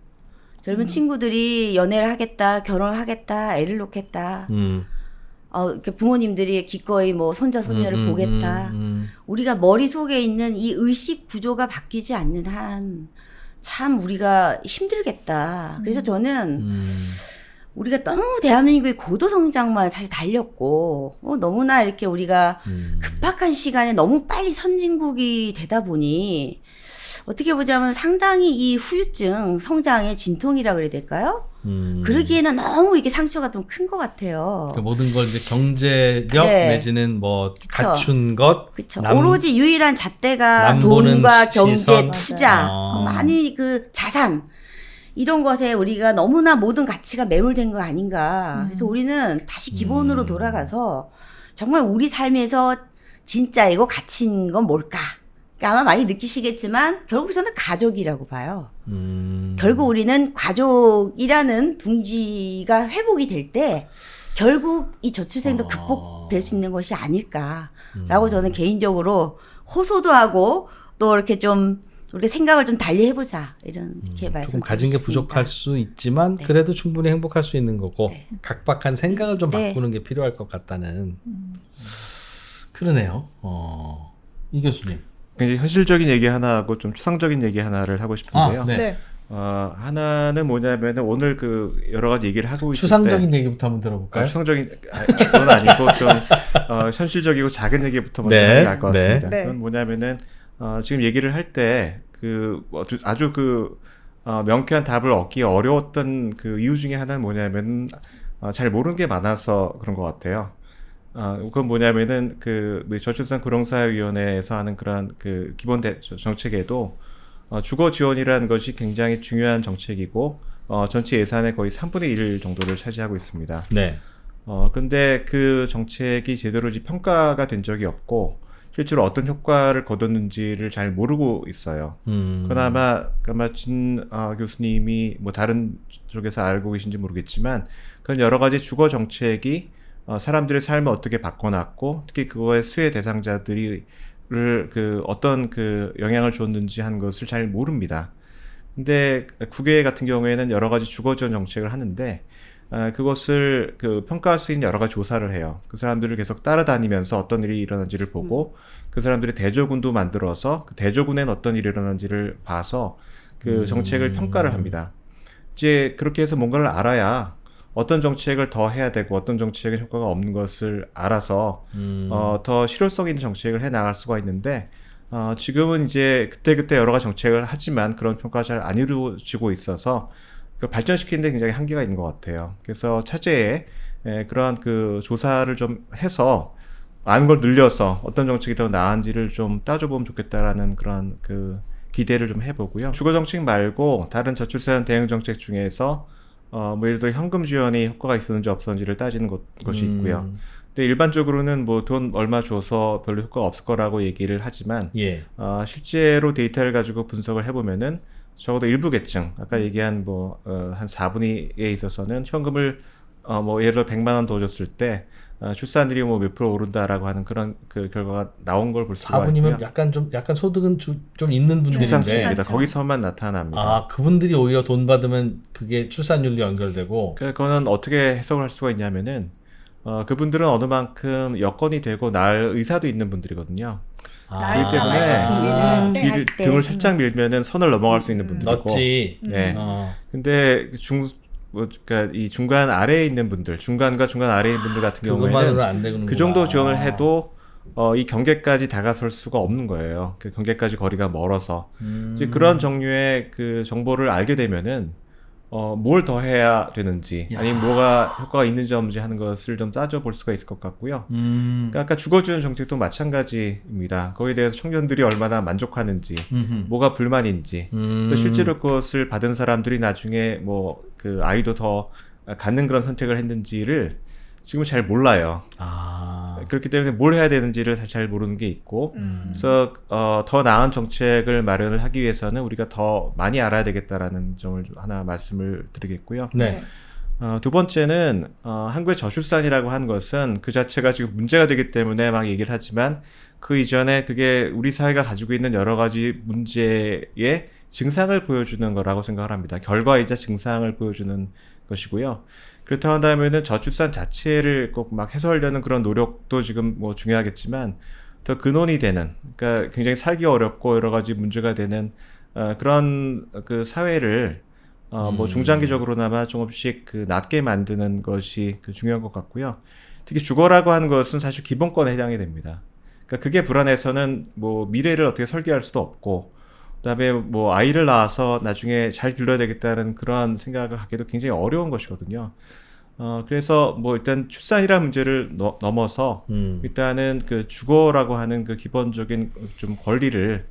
젊은 친구들이 연애를 하겠다, 결혼을 하겠다, 애를 놓겠다. 이렇게 부모님들이 기꺼이 뭐 손자 손녀를 보겠다. 우리가 머릿속에 있는 이 의식 구조가 바뀌지 않는 한 참 우리가 힘들겠다. 그래서 저는 우리가 너무 대한민국의 고도 성장만 사실 달렸고 너무나 이렇게 우리가 급박한 시간에 너무 빨리 선진국이 되다 보니 어떻게 보자면 상당히 이 후유증 성장의 진통이라 그래야 될까요? 그러기에는 너무 이게 상처가 좀 큰 것 같아요. 그 모든 걸 이제 경제력 네. 내지는 뭐 그쵸. 갖춘 것, 그쵸. 오로지 유일한 잣대가 남보는 돈과 경제, 시선. 투자, 맞아요. 많이 그 자산 이런 것에 우리가 너무나 모든 가치가 매몰된 거 아닌가. 그래서 우리는 다시 기본으로 돌아가서 정말 우리 삶에서 진짜이고 가치인 건 뭘까? 그러니까 아마 많이 느끼시겠지만 결국 저는 가족이라고 봐요. 결국 우리는 가족이라는 둥지가 회복이 될 때 결국 이 저출생도 극복될 수 있는 것이 아닐까라고 저는 개인적으로 호소도 하고 또 이렇게 좀 우리가 생각을 좀 달리 해보자 이렇게 말씀. 조금 가진 게 부족할 수 있지만 네. 그래도 충분히 행복할 수 있는 거고 네. 각박한 생각을 좀 네. 바꾸는 게 필요할 것 같다는. 그러네요. 이 교수님. 굉장히 현실적인 얘기 하나 하고 좀 추상적인 얘기 하나를 하고 싶은데요. 네. 네. 하나는 뭐냐면은 오늘 그 여러 가지 얘기를 하고 있을 추상적인 때 얘기부터 한번 들어볼까요? 추상적인 그건 아니고 좀 현실적이고 작은 얘기부터 먼저 네, 하는 게 나을 것 같습니다. 네. 그건 뭐냐면은 지금 얘기를 할 때 그 아주 그 명쾌한 답을 얻기 어려웠던 그 이유 중에 하나는 뭐냐면 잘 모르는 게 많아서 그런 것 같아요. 그건 뭐냐면은 그 저출산 고령사회위원회에서 하는 그런 그 기본 정책에도 주거 지원이라는 것이 굉장히 중요한 정책이고 전체 예산의 거의 3분의 1 정도를 차지하고 있습니다. 네. 그런데 그 정책이 제대로 평가가 된 적이 없고 실제로 어떤 효과를 거뒀는지를 잘 모르고 있어요. 그나마 진 교수님이 뭐 다른 쪽에서 알고 계신지 모르겠지만 그런 여러 가지 주거 정책이 사람들의 삶을 어떻게 바꿔놨고 특히 그거의 수혜 대상자들이 그 어떤 그 영향을 줬는지 하는 것을 잘 모릅니다. 근데 국외 같은 경우에는 여러 가지 주거 지원 정책을 하는데 그것을 그 평가할 수 있는 여러 가지 조사를 해요. 그 사람들을 계속 따라다니면서 어떤 일이 일어난지를 보고 그 사람들의 대조군도 만들어서 그 대조군에는 어떤 일이 일어난지를 봐서 그 정책을 평가를 합니다. 이제 그렇게 해서 뭔가를 알아야 어떤 정책을 더 해야 되고 어떤 정책은 효과가 없는 것을 알아서 더 실효성 있는 정책을 해 나갈 수가 있는데 지금은 이제 그때그때 여러 가지 정책을 하지만 그런 평가가 잘 안 이루어지고 있어서 그걸 발전시키는 데 굉장히 한계가 있는 것 같아요. 그래서 차제에 그러한 그 조사를 좀 해서 아는 걸 늘려서 어떤 정책이 더 나은지를 좀 따져보면 좋겠다라는 그런 그 기대를 좀 해보고요. 주거 정책 말고 다른 저출산 대응 정책 중에서 뭐 예를 들어 현금 지원이 효과가 있었는지 없었는지를 따지는 것이 있고요. 근데 일반적으로는 뭐 돈 얼마 줘서 별로 효과가 없을 거라고 얘기를 하지만 예. 실제로 데이터를 가지고 분석을 해보면은 적어도 일부 계층 아까 얘기한 뭐 한 4분위에 있어서는 현금을 뭐 예를 들어 100만 원 더 줬을 때 출산율이 뭐 몇 프로 오른다라고 하는 그런 그 결과가 나온 걸 볼 수가 4분이면 있고요. 약간 소득은 좀 있는 분들인데 중상층입니다. 거기서만 나타납니다. 그분들이 오히려 돈 받으면 그게 출산율로 연결되고 그거는 어떻게 해석을 할 수가 있냐면은 그분들은 어느 만큼 여건이 되고 날 의사도 있는 분들이거든요. 그렇기 때문에 등을 살짝 밀면은 선을 넘어갈 수 있는 분들이고. 넣지. 네. 근데 그러니까 이 중간 아래에 있는 분들, 중간과 중간 아래에 있는 분들 같은 그것만으로 경우에는 안 되는구나. 그 정도 지원을 해도 이 경계까지 다가설 수가 없는 거예요. 그 경계까지 거리가 멀어서. 이제 그런 종류의 그 정보를 알게 되면은 뭘 더 해야 되는지 아니면 뭐가 효과가 있는지 없는지 하는 것을 좀 따져볼 수가 있을 것 같고요. 그러니까 아까 주거지원 정책도 마찬가지입니다. 거기에 대해서 청년들이 얼마나 만족하는지 뭐가 불만인지 또 실제로 그것을 받은 사람들이 나중에 뭐 그 아이도 더 갖는 그런 선택을 했는지를 지금 잘 몰라요. 그렇기 때문에 뭘 해야 되는지를 잘 모르는 게 있고, 그래서 더 나은 정책을 마련을 하기 위해서는 우리가 더 많이 알아야 되겠다라는 점을 좀 하나 말씀을 드리겠고요. 네. 두 번째는 한국의 저출산이라고 하는 것은 그 자체가 지금 문제가 되기 때문에 막 얘기를 하지만 그 이전에 그게 우리 사회가 가지고 있는 여러 가지 문제의 증상을 보여주는 거라고 생각을 합니다. 결과이자 증상을 보여주는 것이고요. 그렇다고 한다면은 저출산 자체를 꼭 막 해소하려는 그런 노력도 지금 뭐 중요하겠지만 더 근원이 되는, 그러니까 굉장히 살기 어렵고 여러 가지 문제가 되는 그런 그 사회를 뭐 중장기적으로나마 조금씩 그 낫게 만드는 것이 그 중요한 것 같고요. 특히 주거라고 하는 것은 사실 기본권에 해당이 됩니다. 그러니까 그게 불안해서는 뭐 미래를 어떻게 설계할 수도 없고, 그다음에 뭐 아이를 낳아서 나중에 잘 길러야 되겠다는 그러한 생각을 하기도 굉장히 어려운 것이거든요. 그래서 뭐 일단 출산이라는 문제를 넘어서 일단은 그 주거라고 하는 그 기본적인 좀 권리를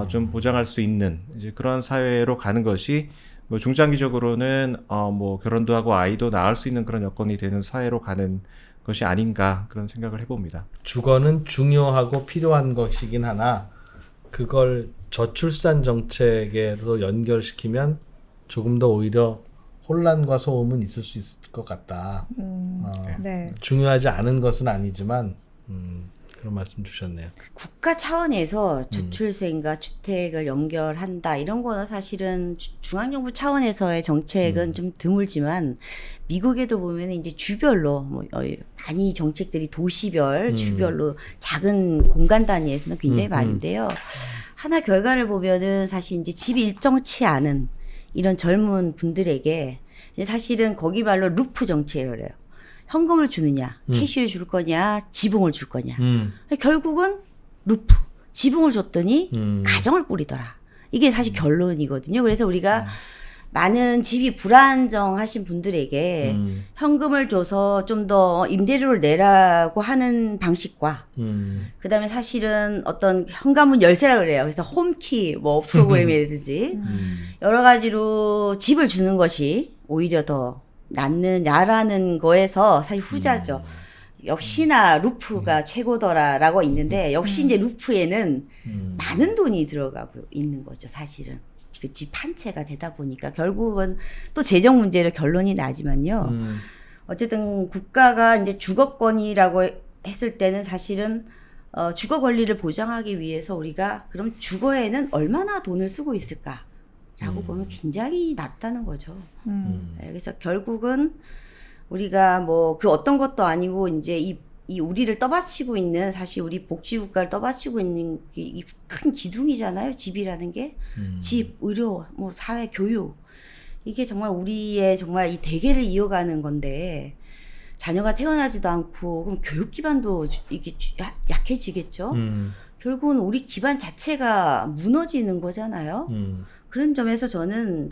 좀 보장할 수 있는 이제 그런 사회로 가는 것이 뭐 중장기적으로는 뭐 결혼도 하고 아이도 낳을 수 있는 그런 여건이 되는 사회로 가는 것이 아닌가 그런 생각을 해봅니다. 주거는 중요하고 필요한 것이긴 하나 그걸 저출산 정책에도 연결시키면 조금 더 오히려 혼란과 소음은 있을 수 있을 것 같다. 네. 중요하지 않은 것은 아니지만 그런 말씀 주셨네요. 국가 차원에서 저출생과 주택을 연결한다 이런 거는 사실은 중앙정부 차원에서의 정책은 좀 드물지만 미국에도 보면 이제 주별로 뭐 많이 정책들이 도시별 주별로 작은 공간 단위에서는 굉장히 많은데요. 하나 결과를 보면은 사실 이제 집이 일정치 않은 이런 젊은 분들에게 이제 사실은 거기 말로 루프 정책이라고 해요. 현금을 주느냐, 캐시를 줄 거냐, 지붕을 줄 거냐. 결국은 루프, 지붕을 줬더니 가정을 꾸리더라. 이게 사실 결론이거든요. 그래서 우리가 많은 집이 불안정하신 분들에게 현금을 줘서 좀 더 임대료를 내라고 하는 방식과 그다음에 사실은 어떤 현관문 열쇠라 그래요. 그래서 홈키 뭐 프로그램이라든지 여러 가지로 집을 주는 것이 오히려 더 낫느냐라는 거에서 사실 후자죠. 역시나 루프가 최고더라라고 있는데 역시 이제 루프에는 많은 돈이 들어가고 있는 거죠. 사실은 그 집 한 채가 되다 보니까 결국은 또 재정 문제로 결론이 나지만요. 어쨌든 국가가 이제 주거권이라고 했을 때는 사실은 주거 권리를 보장하기 위해서 우리가 그럼 주거에는 얼마나 돈을 쓰고 있을까라고 보면 굉장히 낮다는 거죠. 네, 그래서 결국은 우리가 뭐 그 어떤 것도 아니고 이제 이 우리를 떠받치고 있는 사실 우리 복지국가를 떠받치고 있는 이 큰 기둥이잖아요. 집이라는 게 집, 의료, 뭐 사회, 교육 이게 정말 우리의 정말 이 대계를 이어가는 건데 자녀가 태어나지도 않고 그럼 교육 기반도 이게 약해지겠죠. 결국은 우리 기반 자체가 무너지는 거잖아요. 그런 점에서 저는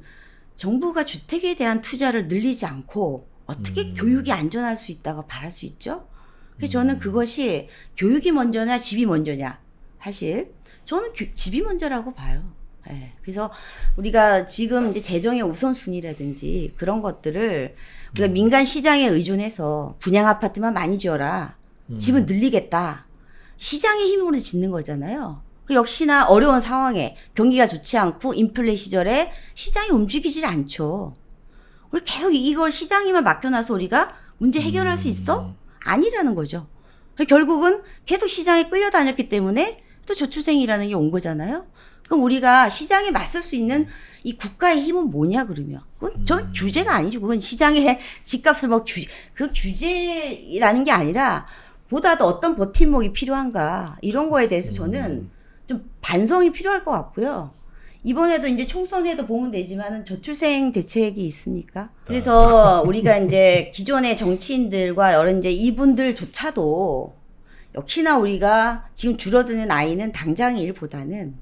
정부가 주택에 대한 투자를 늘리지 않고 어떻게 교육이 안전할 수 있다고 바랄 수 있죠? 그래서 저는 그것이 교육이 먼저냐 집이 먼저냐 사실 저는 집이 먼저라고 봐요. 네. 그래서 우리가 지금 이제 재정의 우선순위라든지 그런 것들을 우리가 민간 시장에 의존해서 분양 아파트만 많이 지어라. 집은 늘리겠다. 시장의 힘으로 짓는 거잖아요. 역시나 어려운 상황에 경기가 좋지 않고 인플레 시절에 시장이 움직이질 않죠. 우리 계속 이걸 시장에만 맡겨놔서 우리가 문제 해결할 수 있어? 아니라는 거죠. 결국은 계속 시장에 끌려다녔기 때문에 또 저출생이라는 게 온 거잖아요. 그럼 우리가 시장에 맞설 수 있는 이 국가의 힘은 뭐냐 그러면 그건 전 규제가 아니죠. 그건 시장의 집값을 뭐 그 규제라는 게 아니라 보다 더 어떤 버팀목이 필요한가 이런 거에 대해서 저는 좀 반성이 필요할 것 같고요. 이번에도 이제 총선에도 보면 되지만은 저출생 대책이 있습니까? 그래서 우리가 이제 기존의 정치인들과 여러 이제 이분들조차도 역시나 우리가 지금 줄어드는 아이는 당장의 일보다는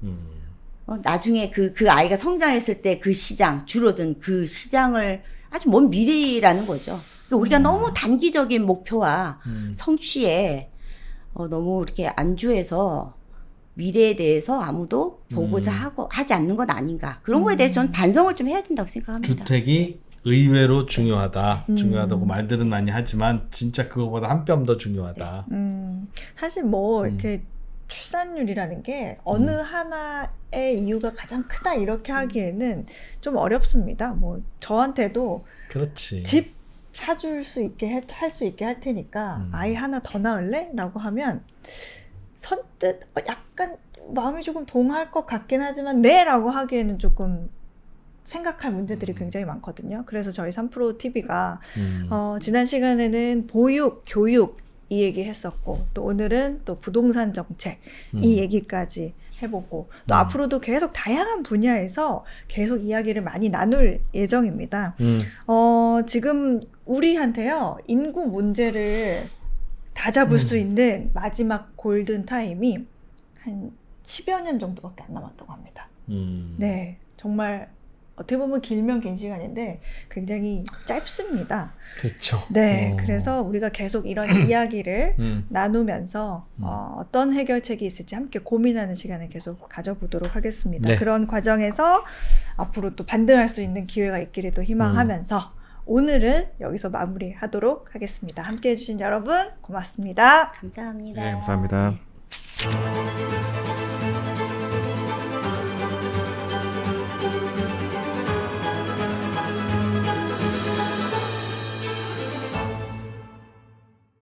나중에 그 아이가 성장했을 때 그 시장, 줄어든 그 시장을 아주 먼 미래라는 거죠. 그러니까 우리가 너무 단기적인 목표와 성취에 너무 이렇게 안주해서 미래에 대해서 아무도 보고자 하지 않는 건 아닌가. 그런 거에 대해서 저는 반성을 좀 해야 된다고 생각합니다. 주택이 의외로 중요하다. 중요하다고 말들은 많이 하지만 진짜 그거보다 한 뼘 더 중요하다. 사실 뭐 음. 이렇게 출산율이라는 게 어느 하나의 이유가 가장 크다 이렇게 하기에는 좀 어렵습니다. 뭐 저한테도 그렇지. 집 사줄 수 있게 할 수 있게 할 테니까 아이 하나 더 낳을래? 라고 하면 선뜻 약간 마음이 조금 동할 것 같긴 하지만 네! 라고 하기에는 조금 생각할 문제들이 굉장히 많거든요. 그래서 저희 3프로 TV가 지난 시간에는 보육, 교육 이 얘기 했었고 또 오늘은 또 부동산 정책 이 얘기까지 해보고 또 앞으로도 계속 다양한 분야에서 계속 이야기를 많이 나눌 예정입니다. 지금 우리한테요 인구 문제를 다 잡을 수 있는 마지막 골든 타임이 한 10여 년 정도밖에 안 남았다고 합니다. 네, 정말 어떻게 보면 길면 긴 시간인데 굉장히 짧습니다. 그렇죠. 네, 그래서 우리가 계속 이런 이야기를 나누면서 어떤 해결책이 있을지 함께 고민하는 시간을 계속 가져보도록 하겠습니다. 네. 그런 과정에서 앞으로 또 반등할 수 있는 기회가 있기를 또 희망하면서 오늘은 여기서 마무리하도록 하겠습니다. 함께 해주신 여러분 고맙습니다. 감사합니다. 네, 감사합니다.